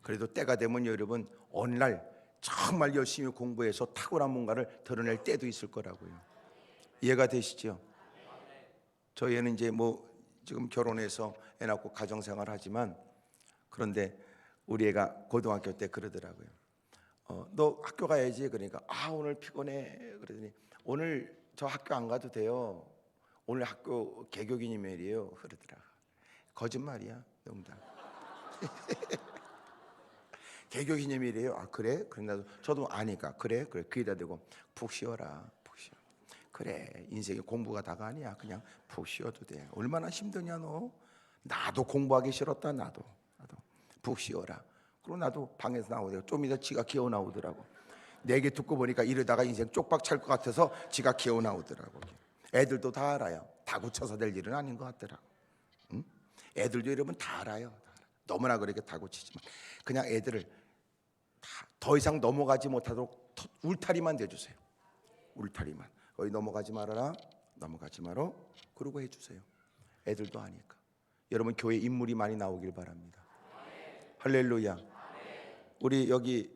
그래도 때가 되면 여러분 어느 날 정말 열심히 공부해서 탁월한 뭔가를 드러낼 때도 있을 거라고요. 이해가 되시죠? 저희는 이제 뭐 지금 결혼해서 애 낳고 가정생활 하지만, 그런데 우리 애가 고등학교 때 그러더라고요. 너 학교 가야지. 그러니까 오늘 피곤해. 그러더니 오늘 저 학교 안 가도 돼요. 오늘 학교 개교기념일이에요. 그러더라. 거짓말이야. 농담. 개교기념일이에요. 그래? 그래 나도 저도 아니까 그래 귀에다 대고 푹 쉬어라. 푹 쉬어. 그래 인생에 공부가 다가 아니야. 그냥 푹 쉬어도 돼. 얼마나 힘드냐 너. 나도 공부하기 싫었다. 나도 푹 쉬어라. 그리고 나도 방에서 나오더라고. 좀 이따 지가 기어 나오더라고. 내 얘기 듣고 보니까 이러다가 인생 쪽박 찰 것 같아서 지가 기어 나오더라고. 애들도 다 알아요. 다 고쳐서 될 일은 아닌 것 같더라고. 응? 애들도 여러분 다 알아요. 너무나 그렇게 다고치지만 그냥 애들을 더 이상 넘어가지 못하도록 울타리만 대주세요. 울타리만. 거기 넘어가지 말아라, 넘어가지 마라, 그러고 해주세요. 애들도 아니까. 여러분 교회 인물이 많이 나오길 바랍니다. 할렐루야. 우리 여기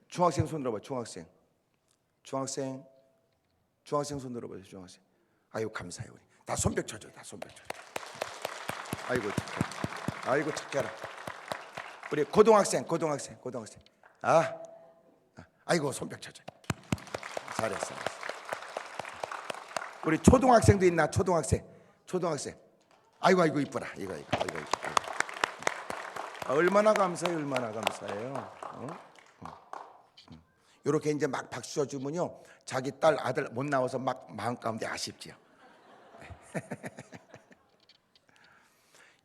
중학생 손 들어봐요. 중학생 손 들어봐요. 중학생. 아이고 감사해요. 우리 다 손뼉 쳐줘. 다 손뼉 쳐줘. 아이고 착해. 아이고 착해라. 우리 고등학생. 아이고 손뼉 쳐줘. 잘했어. 우리 초등학생도 있나? 초등학생. 아이고 이뻐라. 이거. 얼마나 감사해요. 이렇게 이제 막 박수 쳐주면요, 자기 딸 아들 못 나와서 막 마음 가운데 아쉽지요.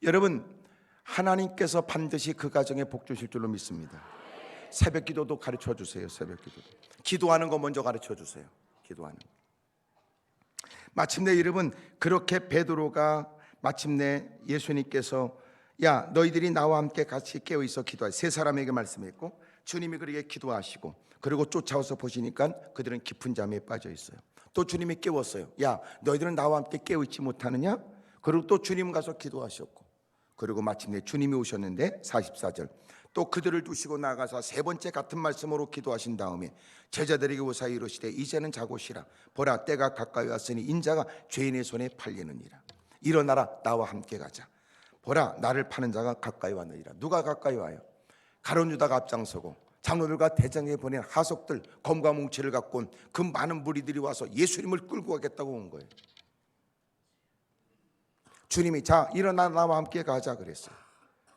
여러분 하나님께서 반드시 그 가정에 복 주실 줄로 믿습니다. 새벽 기도도 가르쳐 주세요. 기도하는 거 먼저 가르쳐 주세요. 기도하는 거. 마침내 여러분 그렇게 베드로가 마침내 예수님께서 야 너희들이 나와 함께 같이 깨어 있어 기도하라 세 사람에게 말씀했고, 주님이 그렇게 기도하시고 그리고 쫓아와서 보시니까 그들은 깊은 잠에 빠져 있어요. 또 주님이 깨웠어요. 야 너희들은 나와 함께 깨어 있지 못하느냐? 그리고 또 주님 가서 기도하셨고, 그리고 마침내 주님이 오셨는데 44절 또 그들을 두시고 나가서 세 번째 같은 말씀으로 기도하신 다음에 제자들에게 오사 이르시되 이제는 자고 쉬라. 보라 때가 가까이 왔으니 인자가 죄인의 손에 팔리느니라. 일어나라 나와 함께 가자. 보라 나를 파는 자가 가까이 왔느니라. 누가 가까이 와요? 가룟 유다가 앞장서고 장로들과 대장에 보낸 하석들 검과 뭉치를 갖고 온 그 많은 무리들이 와서 예수님을 끌고 가겠다고 온 거예요. 주님이 자 일어나 나와 함께 가자 그랬어요.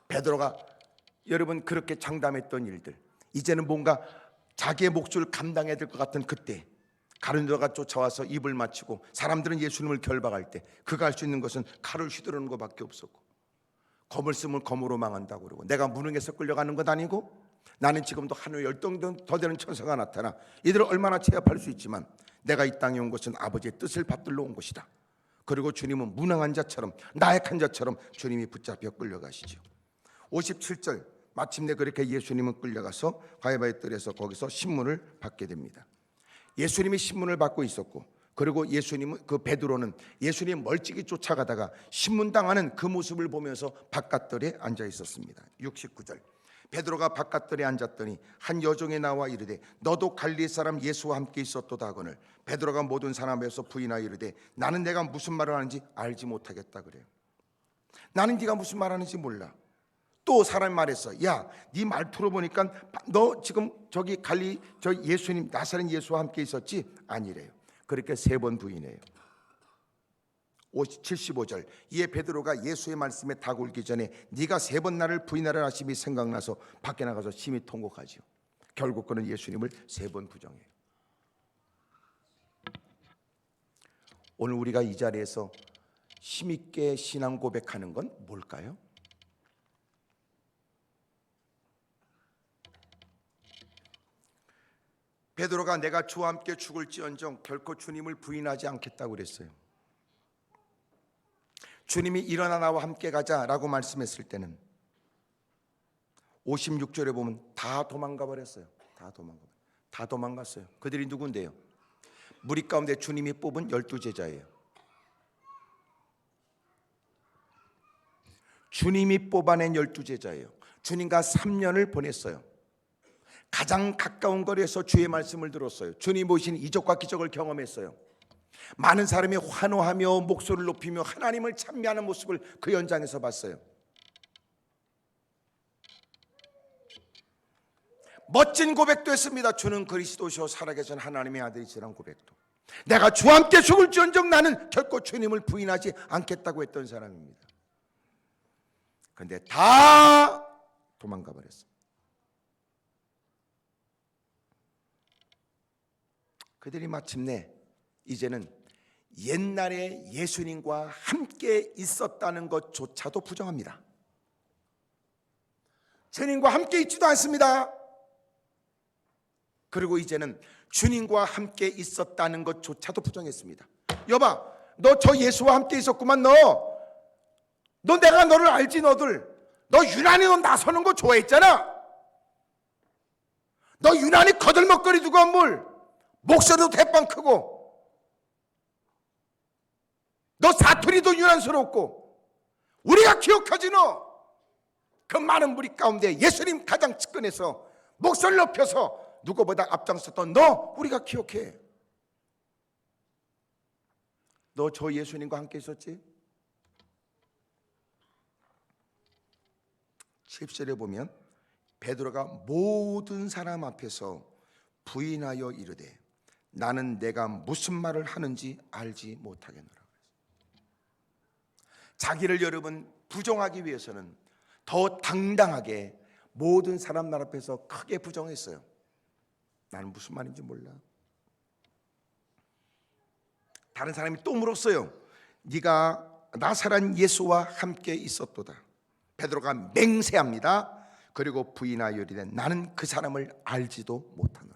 베드로가 여러분 그렇게 장담했던 일들, 이제는 뭔가 자기의 몫을 감당해야 될 것 같은 그때 가룟 유다가 쫓아와서 입을 맞추고 사람들은 예수님을 결박할 때 그가 할 수 있는 것은 칼을 휘두르는 것밖에 없었고, 검을 쓰면 검으로 망한다고 그러고, 내가 무능해서 끌려가는 것 아니고 나는 지금도 하늘 열동 더 되는 천사가 나타나 이들을 얼마나 제압할 수 있지만 내가 이 땅에 온 것은 아버지의 뜻을 받들러 온 것이다. 그리고 주님은 무능한 자처럼 나약한 자처럼 주님이 붙잡혀 끌려가시죠. 57절 마침내 그렇게 예수님은 끌려가서 가야바의 뜰에서 거기서 신문을 받게 됩니다. 예수님이 신문을 받고 있었고, 그리고 예수님은 그 베드로는 예수님 멀찍이 쫓아가다가 신문당하는 그 모습을 보면서 바깥뜰에 앉아 있었습니다. 69절 베드로가 바깥뜰에 앉았더니 한 여종이 나와 이르되 너도 갈릴리 사람 예수와 함께 있었도다 하거늘 베드로가 모든 사람에서 부인하여 이르되 나는 내가 무슨 말을 하는지 알지 못하겠다 그래요. 나는 네가 무슨 말 하는지 몰라. 또 사람이 말했어. 야, 네 말투로 보니까 너 지금 저기 갈리 저 예수님 나사렛 예수와 함께 있었지? 아니래요. 그렇게 세 번 부인해요. 75절 이에 베드로가 예수의 말씀에 다굴기 전에 네가 세 번 나를 부인하라 하심이 생각나서 밖에 나가서 심히 통곡하죠. 결국 그는 예수님을 세 번 부정해요. 오늘 우리가 이 자리에서 힘있게 신앙 고백하는 건 뭘까요? 베드로가 내가 주와 함께 죽을지언정 결코 주님을 부인하지 않겠다고 그랬어요. 주님이 일어나 나와 함께 가자라고 말씀했을 때는 56절에 보면 다 도망가 버렸어요. 다 도망갔어요. 그들이 누군데요? 무리 가운데 주님이 뽑은 12제자예요. 주님이 뽑아낸 12제자예요. 주님과 3년을 보냈어요. 가장 가까운 거리에서 주의 말씀을 들었어요. 주님 보신 이적과 기적을 경험했어요. 많은 사람이 환호하며 목소리를 높이며 하나님을 찬미하는 모습을 그 현장에서 봤어요. 멋진 고백도 했습니다. 주는 그리스도시요 살아계신 하나님의 아들이시라는 고백도. 내가 주와 함께 죽을지언정 나는 결코 주님을 부인하지 않겠다고 했던 사람입니다. 그런데 다 도망가 버렸어요. 그들이 마침내 이제는 옛날에 예수님과 함께 있었다는 것조차도 부정합니다. 주님과 함께 있지도 않습니다. 그리고 이제는 주님과 함께 있었다는 것조차도 부정했습니다. 여봐, 너 저 예수와 함께 있었구만. 너 내가 너를 알지. 너 너 유난히 너 나서는 거 좋아했잖아. 너 유난히 거들먹거리고 한물 목소리도 대빵 크고 너 사투리도 유난스럽고 우리가 기억하지 너. 그 많은 무리 가운데 예수님 가장 측근에서 목소리를 높여서 누구보다 앞장섰던 너 우리가 기억해. 너 저 예수님과 함께 있었지? 10절에 보면 베드로가 모든 사람 앞에서 부인하여 이르되 나는 내가 무슨 말을 하는지 알지 못하겠노라. 자기를 여러분 부정하기 위해서는 더 당당하게 모든 사람들 앞에서 크게 부정했어요. 나는 무슨 말인지 몰라. 다른 사람이 또 물었어요. 네가 나사렛 예수와 함께 있었도다. 베드로가 맹세합니다. 그리고 부인하여 이르되 나는 그 사람을 알지도 못하노라.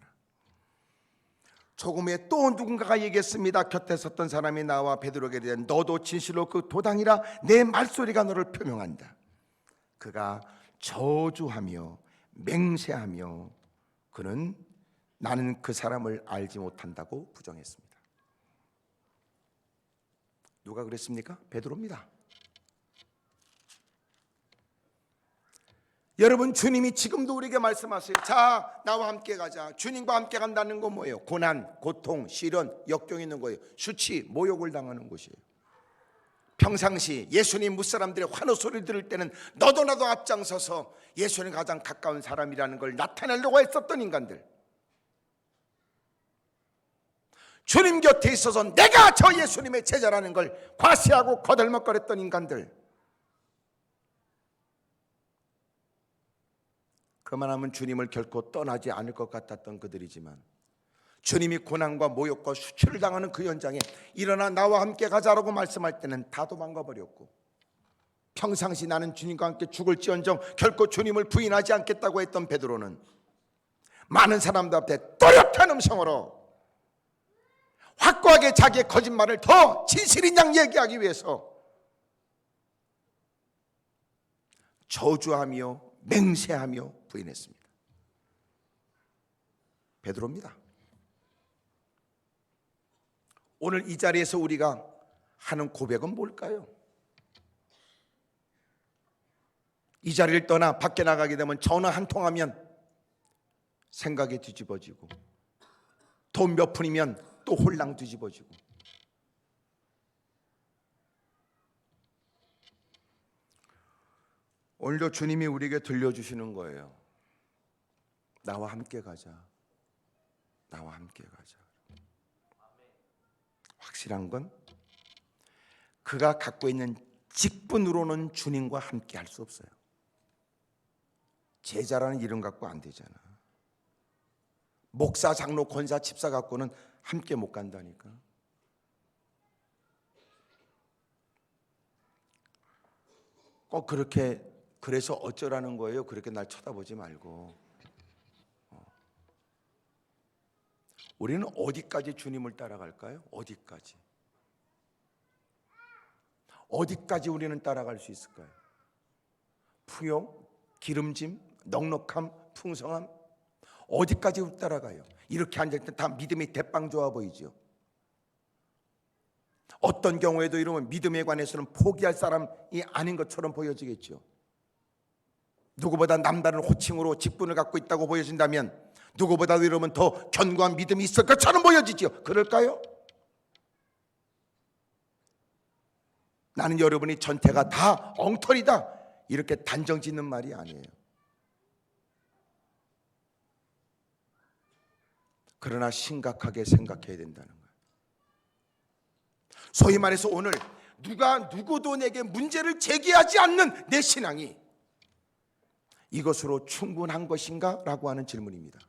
조금 후에 또 누군가가 얘기했습니다. 곁에 섰던 사람이 나와 베드로에게 이르되 너도 진실로 그 도당이라 내 말소리가 너를 표명한다. 그가 저주하며 맹세하며 그는 나는 그 사람을 알지 못한다고 부정했습니다. 누가 그랬습니까? 베드로입니다. 여러분, 주님이 지금도 우리에게 말씀하세요. 자, 나와 함께 가자. 주님과 함께 간다는 건 뭐예요? 고난, 고통, 시련, 역경이 있는 거예요. 수치, 모욕을 당하는 곳이에요. 평상시 예수님 무사람들의 환호 소리 들을 때는 너도 나도 앞장서서 예수님 가장 가까운 사람이라는 걸 나타내려고 했었던 인간들, 주님 곁에 있어서 내가 저 예수님의 제자라는 걸 과시하고 거들먹거렸던 인간들, 그만하면 주님을 결코 떠나지 않을 것 같았던 그들이지만 주님이 고난과 모욕과 수치를 당하는 그 현장에 일어나 나와 함께 가자라고 말씀할 때는 다 도망가 버렸고, 평상시 나는 주님과 함께 죽을지언정 결코 주님을 부인하지 않겠다고 했던 베드로는 많은 사람들 앞에 또렷한 음성으로 확고하게 자기의 거짓말을 더 진실인 양 얘기하기 위해서 저주하며 맹세하며 부인했습니다. 베드로입니다. 오늘 이 자리에서 우리가 하는 고백은 뭘까요? 이 자리를 떠나 밖에 나가게 되면 전화 한 통하면 생각이 뒤집어지고, 돈 몇 푼이면 또 홀랑 뒤집어지고, 오늘도 주님이 우리에게 들려주시는 거예요. 나와 함께 가자. 나와 함께 가자. 확실한 건 그가 갖고 있는 직분으로는 주님과 함께 할 수 없어요. 제자라는 이름 갖고 안 되잖아. 목사, 장로, 권사, 집사 갖고는 함께 못 간다니까. 꼭 그렇게 그래서 어쩌라는 거예요? 그렇게 날 쳐다보지 말고. 우리는 어디까지 주님을 따라갈까요? 어디까지? 어디까지 우리는 따라갈 수 있을까요? 풍요, 기름짐, 넉넉함, 풍성함, 어디까지 따라가요? 이렇게 앉을 때 다 믿음이 대빵 좋아 보이죠. 어떤 경우에도 이러면 믿음에 관해서는 포기할 사람이 아닌 것처럼 보여지겠죠. 누구보다 남다른 호칭으로 직분을 갖고 있다고 보여진다면 누구보다도 이러면 더 견고한 믿음이 있을 것처럼 보여지죠. 그럴까요? 나는 여러분이 전태가 다 엉터리다 이렇게 단정 짓는 말이 아니에요. 그러나 심각하게 생각해야 된다는 거예요. 소위 말해서 오늘 누구도 내게 문제를 제기하지 않는 내 신앙이 이것으로 충분한 것인가? 라고 하는 질문입니다.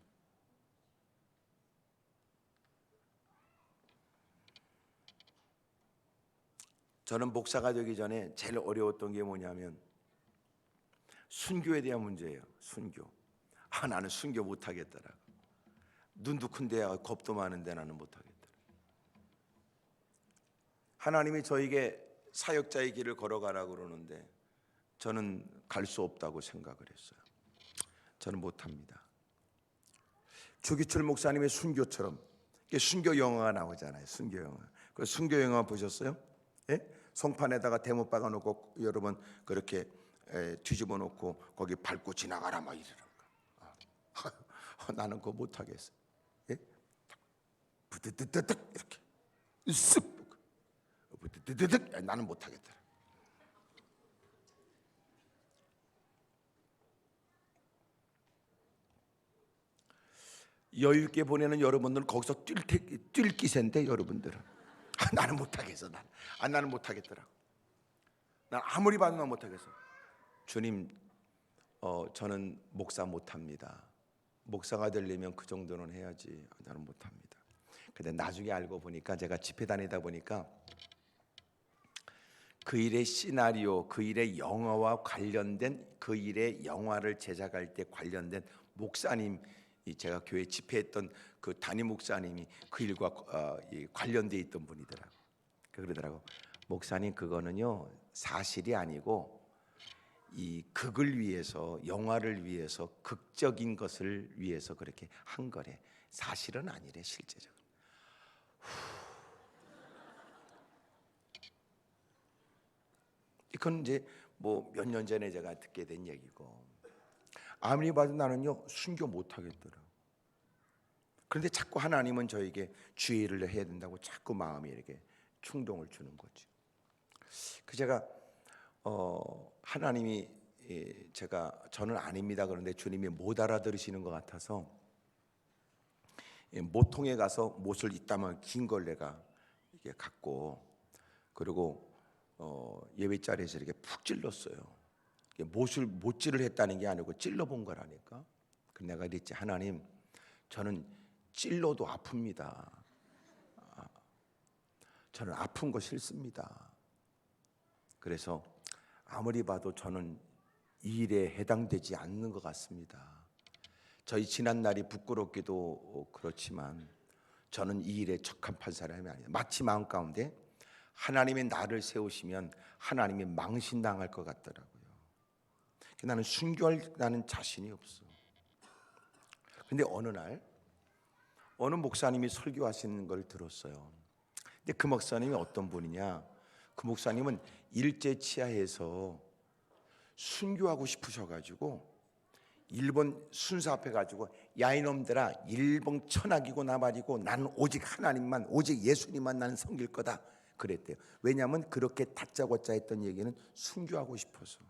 저는 목사가 되기 전에 제일 어려웠던 게 뭐냐면 순교에 대한 문제예요. 순교. 나는 순교 못하겠더라고. 눈도 큰데 겁도 많은데 나는 못하겠더라고. 하나님이 저에게 사역자의 길을 걸어가라고 그러는데 저는 갈 수 없다고 생각을 했어요. 저는 못합니다. 주기철 목사님의 순교처럼, 순교 영화가 나오잖아요. 순교 영화. 그 순교 영화 보셨어요? 예? 송판에다가 대못 박아놓고 여러분 그렇게 뒤집어 놓고 거기 밟고 지나가라 막 이러는 거. 나는 그거 못하겠어. 예? 부드드드득 이렇게 쓱 부드드드득. 나는 못하겠더라. 여유 있게 보내는 여러분들은 거기서 뛸 기세인데 여러분들은 나는 못하겠어. 나는 못하겠더라. 난 아무리 봐도 난 못하겠어. 주님, 저는 목사 못합니다. 목사가 되려면 그 정도는 해야지. 나는 못합니다. 근데 나중에 알고 보니까 제가 집회 다니다 보니까 그 일의 시나리오, 그 일의 영화와 관련된 그 일의 영화를 제작할 때 관련된 목사님, 제가 교회 집회했던 그 담임 목사님이 그 일과 관련돼 있던 분이더라고. 그러더라고. 목사님, 그거는요 사실이 아니고 이 극을 위해서, 영화를 위해서, 극적인 것을 위해서 그렇게 한 거래. 사실은 아니래. 실제적으로. 이건 이제 뭐 몇 년 전에 제가 듣게 된 얘기고, 아무리 봐도 나는요 순교 못 하겠더라. 그런데 자꾸 하나님은 저에게 주의를 해야 된다고 자꾸 마음이 이렇게 충동을 주는 거죠. 그 제가 하나님이 저는 아닙니다. 그런데 주님이 못 알아들으시는 것 같아서 모통에 가서 못을 이따만 긴 걸 내가 이게 갖고, 그리고 예배 자리에서 이렇게 푹 찔렀어요. 못질을 했다는 게 아니고 찔러본 거라니까. 그 내가 그랬지, 하나님, 저는 찔러도 아픕니다. 저는 아픈 거 싫습니다. 그래서 아무리 봐도 저는 이 일에 해당되지 않는 것 같습니다. 저희 지난 날이 부끄럽기도 그렇지만 저는 이 일에 적합한 사람이 아니에요. 마치 마음 가운데 하나님이 나를 세우시면 하나님이 망신당할 것 같더라고요. 나는 순교할 나는 자신이 없어. 근데 어느 날 어느 목사님이 설교하시는 걸 들었어요. 근데 그 목사님이 어떤 분이냐? 그 목사님은 일제 치하에서 순교하고 싶으셔가지고 일본 순사 앞에 가지고, 야 이놈들아, 일본 천하기고 나발이고 나는 오직 하나님만, 오직 예수님만 나는 섬길 거다 그랬대요. 왜냐하면 그렇게 다짜고짜 했던 얘기는 순교하고 싶어서.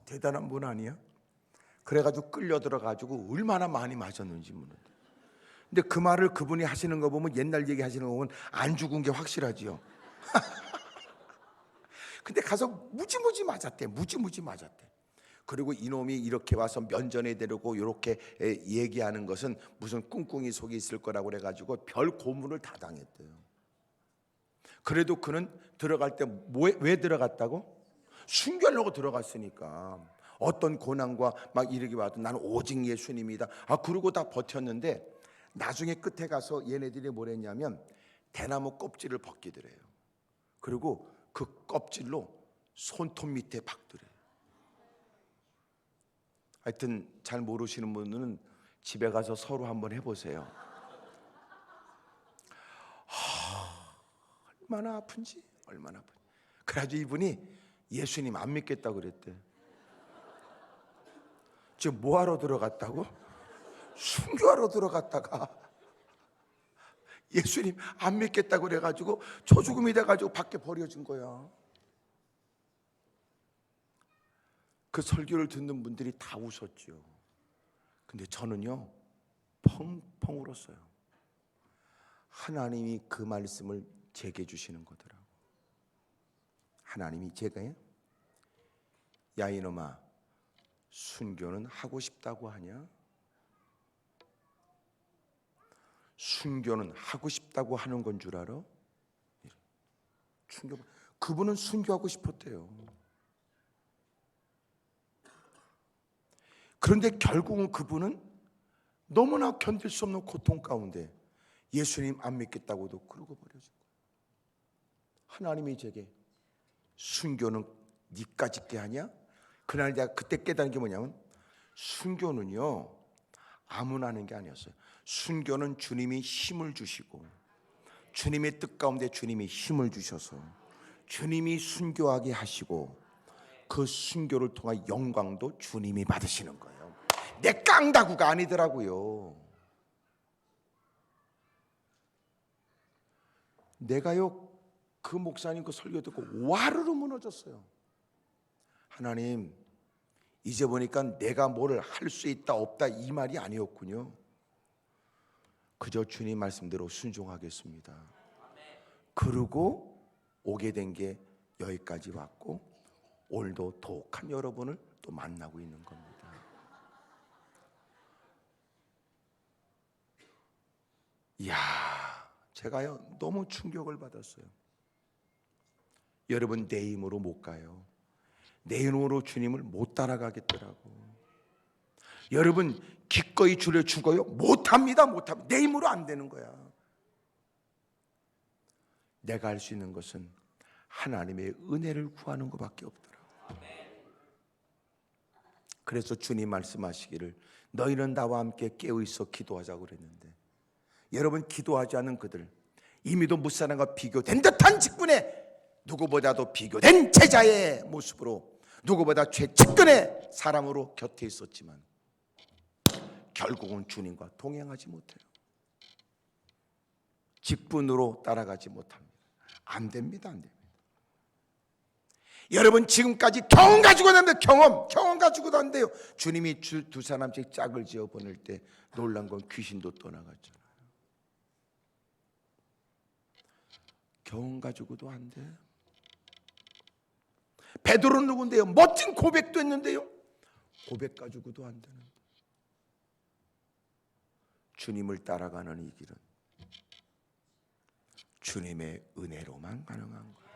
대단한 분 아니야? 그래가지고 끌려 들어가지고 얼마나 많이 맞았는지 모르는데. 근데 그 말을 그분이 하시는 거 보면, 옛날 얘기 하시는 거 보면 안 죽은 게 확실하지요. 근데 가서 무지무지 맞았대. 무지무지 맞았대. 그리고 이놈이 이렇게 와서 면전에 데리고 이렇게 얘기하는 것은 무슨 꿍꿍이 속에 있을 거라고 그래가지고 별 고문을 다 당했대요. 그래도 그는 들어갈 때 왜 들어갔다고? 순교하려고 들어갔으니까. 어떤 고난과 막 이르기 와도 나는 오직 예수님이다. 그러고 다 버텼는데 나중에 끝에 가서 얘네들이 뭘 했냐면 대나무 껍질을 벗기더래요. 그리고 그 껍질로 손톱 밑에 박더래요. 하여튼 잘 모르시는 분들은 집에 가서 서로 한번 해보세요. 얼마나 아픈지, 얼마나 아픈지. 그래가지고 이분이 예수님 안 믿겠다고 그랬대. 지금 뭐하러 들어갔다고? 순교하러 들어갔다가 예수님 안 믿겠다고 그래가지고 초죽음이 돼가지고 밖에 버려진 거야. 그 설교를 듣는 분들이 다 웃었죠. 근데 저는요 펑펑 울었어요. 하나님이 그 말씀을 제게 주시는 거더라고. 하나님이 제가요, 야 이놈아, 순교는 하고 싶다고 하냐? 순교는 하고 싶다고 하는 건 줄 알아? 그분은 순교하고 싶었대요. 그런데 결국은 그분은 너무나 견딜 수 없는 고통 가운데 예수님 안 믿겠다고도 그러고 버려진 거예요. 하나님이 제게 순교는 니까짓 게 하냐? 그날 내가 그때 깨달은 게 뭐냐면 순교는요 아무나 하는 게 아니었어요. 순교는 주님이 힘을 주시고 주님의 뜻 가운데 주님이 힘을 주셔서 주님이 순교하게 하시고 그 순교를 통한 영광도 주님이 받으시는 거예요. 내 깡다구가 아니더라고요. 내가요 그 목사님 그 설교 듣고 와르르 무너졌어요. 하나님, 이제 보니까 내가 뭐를 할 수 있다 없다 이 말이 아니었군요. 그저 주님 말씀대로 순종하겠습니다. 그러고 오게 된 게 여기까지 왔고 오늘도 독한 여러분을 또 만나고 있는 겁니다. 이야, 제가요 너무 충격을 받았어요. 여러분 내 힘으로 못 가요. 내 힘으로 주님을 못 따라가겠더라고. 여러분 기꺼이 주려 죽어요? 못합니다. 못합니다. 내 힘으로 안 되는 거야. 내가 할 수 있는 것은 하나님의 은혜를 구하는 것밖에 없더라고. 그래서 주님 말씀하시기를 너희는 나와 함께 깨어있어 기도하자고 그랬는데, 여러분 기도하지 않은 그들, 이미도 무사람과 비교된 듯한 직분에 누구보다도 비교된 제자의 모습으로 누구보다 최측근의 사람으로 곁에 있었지만 결국은 주님과 동행하지 못해요. 직분으로 따라가지 못합니다. 안 됩니다. 안 됩니다. 여러분 지금까지 경험 가지고도 안 돼요. 경험 가지고도 안 돼요. 주님이 두 사람씩 짝을 지어 보낼 때 놀란 건 귀신도 떠나갔잖아요. 경험 가지고도 안 돼. 베드로는 누군데요? 멋진 고백도 했는데요. 고백 가지고도 안 되는데. 주님을 따라가는 이 길은 주님의 은혜로만 가능한 거예요.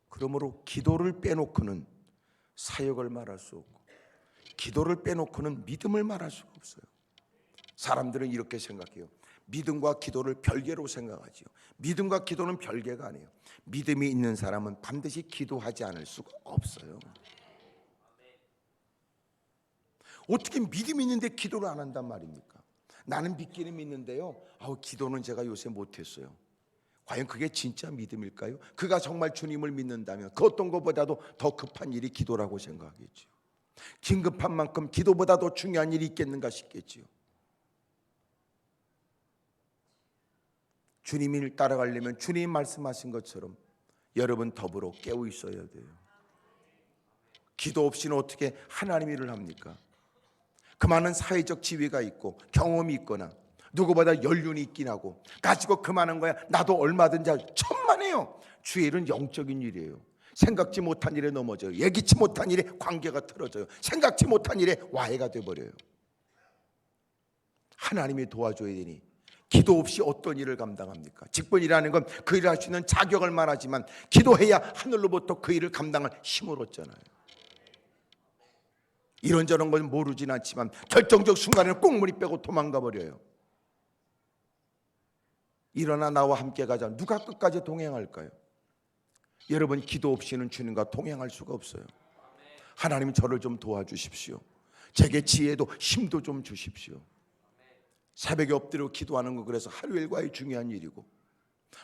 그러므로 기도를 빼놓고는 사역을 말할 수 없고, 기도를 빼놓고는 믿음을 말할 수가 없어요. 사람들은 이렇게 생각해요. 믿음과 기도를 별개로 생각하지요. 믿음과 기도는 별개가 아니에요. 믿음이 있는 사람은 반드시 기도하지 않을 수가 없어요. 어떻게 믿음이 있는데 기도를 안 한단 말입니까? 나는 믿기는 믿는데요, 기도는 제가 요새 못했어요. 과연 그게 진짜 믿음일까요? 그가 정말 주님을 믿는다면 그 어떤 것보다도 더 급한 일이 기도라고 생각하겠죠. 긴급한 만큼 기도보다 더 중요한 일이 있겠는가 싶겠지요. 주님을 따라가려면 주님 말씀하신 것처럼 여러분 더불어 깨어 있어야 돼요. 기도 없이는 어떻게 하나님 일을 합니까? 그 많은 사회적 지위가 있고 경험이 있거나 누구보다 연륜이 있긴 하고 가지고 그 많은 거야 나도 얼마든지 천만에요. 주의 일은 영적인 일이에요. 생각지 못한 일에 넘어져요. 예기치 못한 일에 관계가 틀어져요. 생각지 못한 일에 와해가 돼버려요. 하나님이 도와줘야 되니 기도 없이 어떤 일을 감당합니까? 직분이라는 건 그 일을 할 수 있는 자격을 말하지만 기도해야 하늘로부터 그 일을 감당할 힘을 얻잖아요. 이런저런 건 모르진 않지만 결정적 순간에는 꽁무니 빼고 도망가 버려요. 일어나 나와 함께 가자. 누가 끝까지 동행할까요? 여러분 기도 없이는 주님과 동행할 수가 없어요. 하나님 저를 좀 도와주십시오. 제게 지혜도 힘도 좀 주십시오. 새벽에 엎드려 기도하는 거 그래서 하루 일과의 중요한 일이고,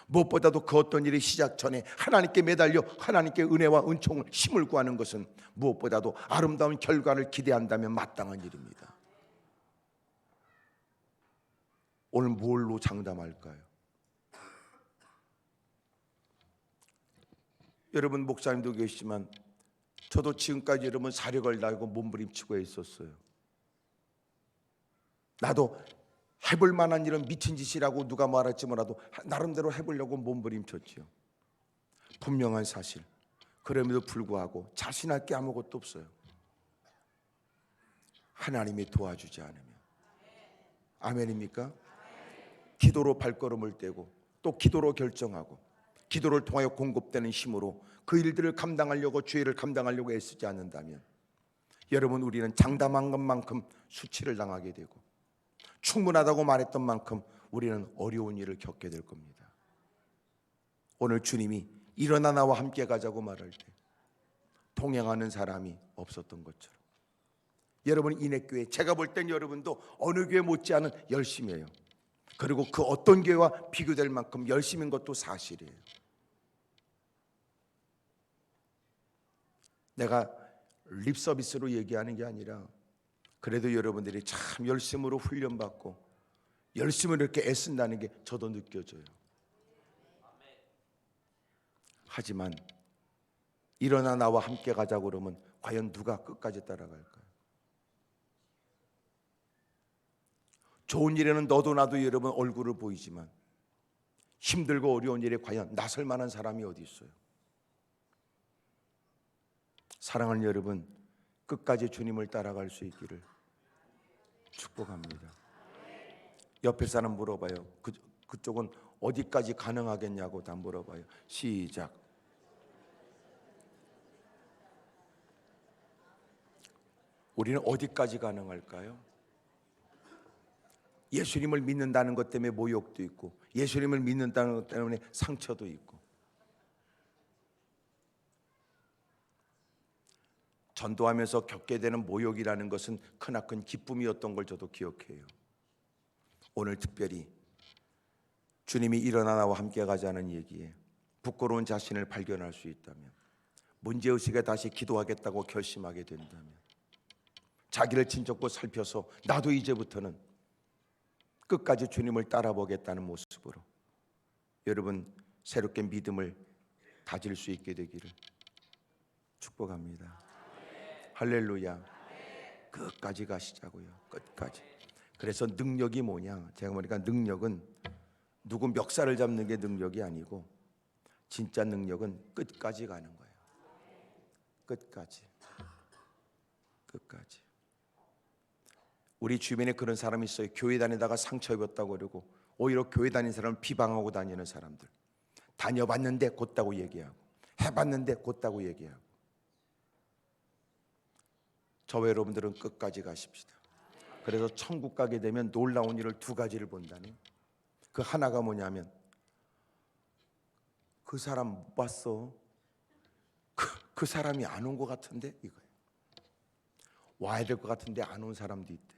무엇보다도 그 어떤 일이 시작 전에 하나님께 매달려 하나님께 은혜와 은총을 힘을 구하는 것은 무엇보다도 아름다운 결과를 기대한다면 마땅한 일입니다. 오늘 뭘로 장담할까요? 여러분 목사님도 계시지만 저도 지금까지 여러분 사력을 달고 몸부림치고 있었어요. 나도 해볼 만한 일은 미친 짓이라고 누가 말할지 몰라도 나름대로 해보려고 몸부림쳤지요. 분명한 사실. 그럼에도 불구하고 자신할 게 아무것도 없어요. 하나님이 도와주지 않으면. 아멘입니까? 기도로 발걸음을 떼고 또 기도로 결정하고 기도를 통하여 공급되는 힘으로 그 일들을 감당하려고, 죄를 감당하려고 애쓰지 않는다면 여러분 우리는 장담한 것만큼 수치를 당하게 되고 충분하다고 말했던 만큼 우리는 어려운 일을 겪게 될 겁니다. 오늘 주님이 일어나 나와 함께 가자고 말할 때 동행하는 사람이 없었던 것처럼, 여러분 인해교회, 제가 볼 땐 여러분도 어느 교회 못지않은 열심히 해요. 그리고 그 어떤 교회와 비교될 만큼 열심인 것도 사실이에요. 내가 립서비스로 얘기하는 게 아니라 그래도 여러분들이 참 열심으로 훈련받고 열심으로 이렇게 애쓴다는 게 저도 느껴져요. 하지만 일어나 나와 함께 가자고 그러면 과연 누가 끝까지 따라갈까요? 좋은 일에는 너도 나도 여러분 얼굴을 보이지만 힘들고 어려운 일에 과연 나설 만한 사람이 어디 있어요? 사랑하는 여러분, 끝까지 주님을 따라갈 수 있기를 축복합니다. 옆에 사람 물어봐요. 그쪽은 어디까지 가능하겠냐고 다 물어봐요. 시작. 우리는 어디까지 가능할까요? 예수님을 믿는다는 것 때문에 모욕도 있고, 예수님을 믿는다는 것 때문에 상처도 있고, 전도하면서 겪게 되는 모욕이라는 것은 크나큰 기쁨이었던 걸 저도 기억해요. 오늘 특별히 주님이 일어나 나와 함께 가자는 얘기에 부끄러운 자신을 발견할 수 있다면, 문제의식에 다시 기도하겠다고 결심하게 된다면, 자기를 진정고 살펴서 나도 이제부터는 끝까지 주님을 따라보겠다는 모습으로 여러분 새롭게 믿음을 다질 수 있게 되기를 축복합니다. 할렐루야. 끝까지 가시자고요. 끝까지. 그래서 능력이 뭐냐? 제가 보니까 능력은 누구 멱살을 잡는 게 능력이 아니고 진짜 능력은 끝까지 가는 거예요. 끝까지. 끝까지. 우리 주변에 그런 사람이 있어요. 교회 다니다가 상처 입었다고 그러고 오히려 교회 다니는 사람을 비방하고 다니는 사람들. 다녀봤는데 곧다고 얘기하고 해봤는데 곧다고 얘기하고. 저와 여러분들은 끝까지 가십시다. 그래서 천국 가게 되면 놀라운 일을 두 가지를 본다니. 그 하나가 뭐냐면 그 사람 못 봤어. 그 사람이 안 온 것 같은데 이거예요. 와야 될 것 같은데 안 온 사람도 있대.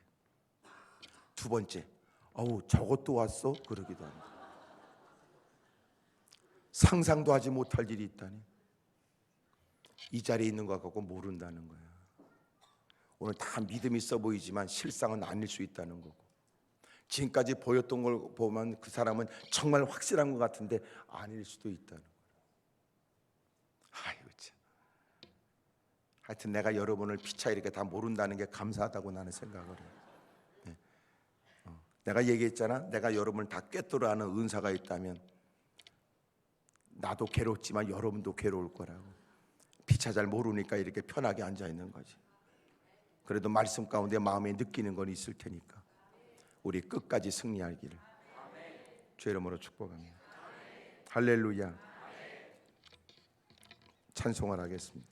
두 번째, 어우 저것도 왔어? 그러기도 합니다. 상상도 하지 못할 일이 있다니. 이 자리에 있는 것 같고 모른다는 거야. 오늘 다 믿음이 있어 보이지만 실상은 아닐 수 있다는 거고, 지금까지 보였던 걸 보면 그 사람은 정말 확실한 것 같은데 아닐 수도 있다는 거예요. 아이고 참. 하여튼 내가 여러분을 피차 이렇게 다 모른다는 게 감사하다고 나는 생각을 해요. 네. 내가 얘기했잖아. 내가 여러분을 다 꿰뚫어 아는 은사가 있다면 나도 괴롭지만 여러분도 괴로울 거라고. 피차 잘 모르니까 이렇게 편하게 앉아 있는 거지. 그래도 말씀 가운데 마음에 느끼는 건 있을 테니까 우리 끝까지 승리하기를 주 이름으로 축복합니다. 할렐루야. 찬송을 하겠습니다.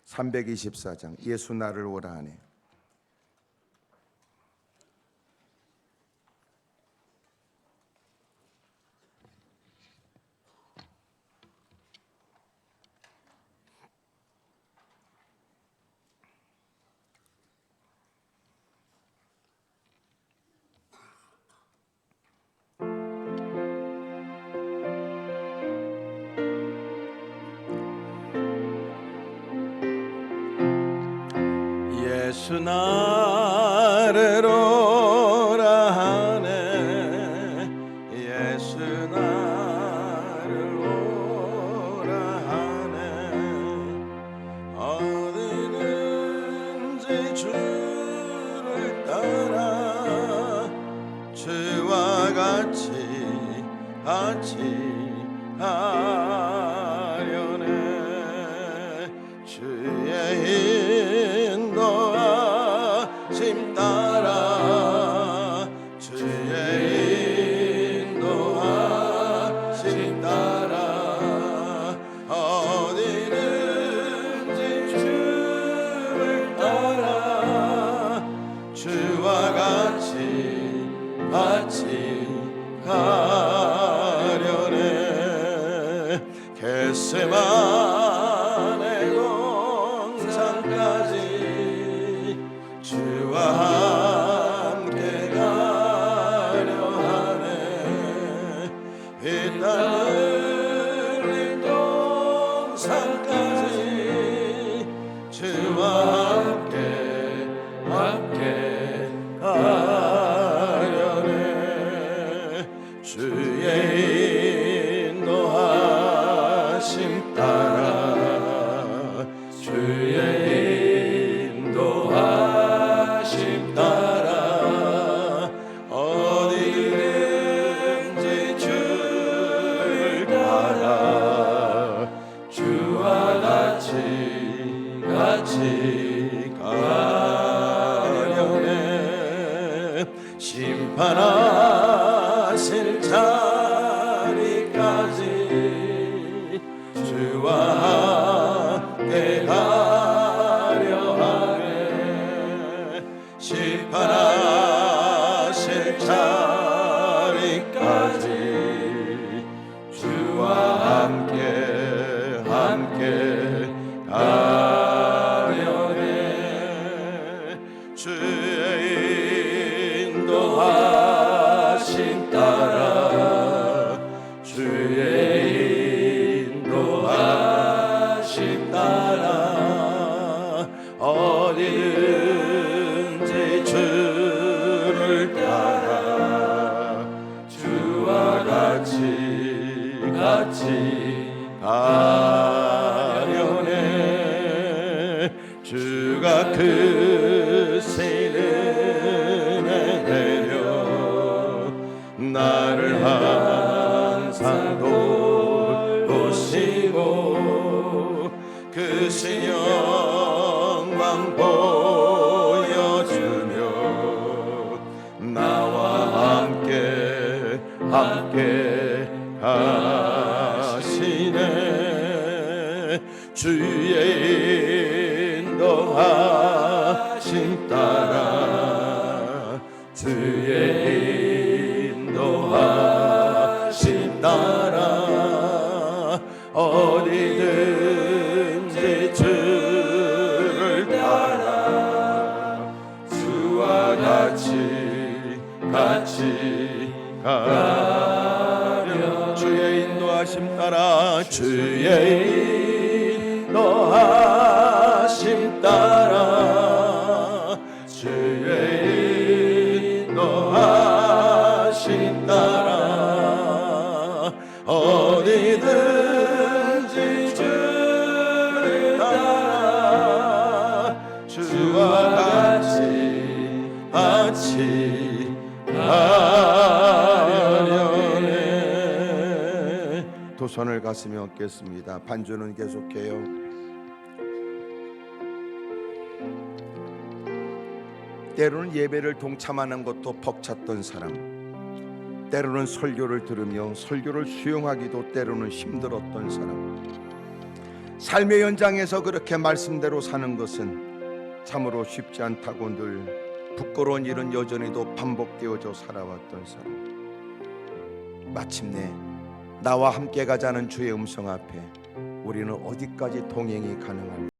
324장 예수 나를 오라 하네. 예수 나를 오라 하네. 예수 나를 오라 하네. 어디든지 주를 따라 주와 같이 하려네. 주의 인도하심 따라 주의 인도하심 따라 어디든지 주를 따라 주와 같이 하려. 심판하실 자리까지 주와 함께 가려 하네. 심판하실 자리까지 주와 함께 가려네. 주의 인도하심 따라 주의 인도하심 따라 어디든지 주를 따라 주와 같이 가려네. 주가 그 세는 내려 나를 항상 돌보시고 그 신영광 보여주며 나와 함께 가시네. 주의 인도하심 따라 주의 인도하심 따라 어디든지 주를 따라 주와 같이 가려. 주의 인도하심 따라 주의 인도하심 따라 주의 인도하심 따라 어디든지 주를 따라 주와 같이 가려네. 두 손을 가슴에 얹겠습니다. 반주는 계속해요. 때로는 예배를 동참하는 것도 벅찼던 사람, 때로는 설교를 들으며 설교를 수용하기도 때로는 힘들었던 사람, 삶의 연장에서 그렇게 말씀대로 사는 것은 참으로 쉽지 않다고 늘 부끄러운 일은 여전히도 반복되어져 살아왔던 사람, 마침내 나와 함께 가자는 주의 음성 앞에 우리는 어디까지 동행이 가능할까?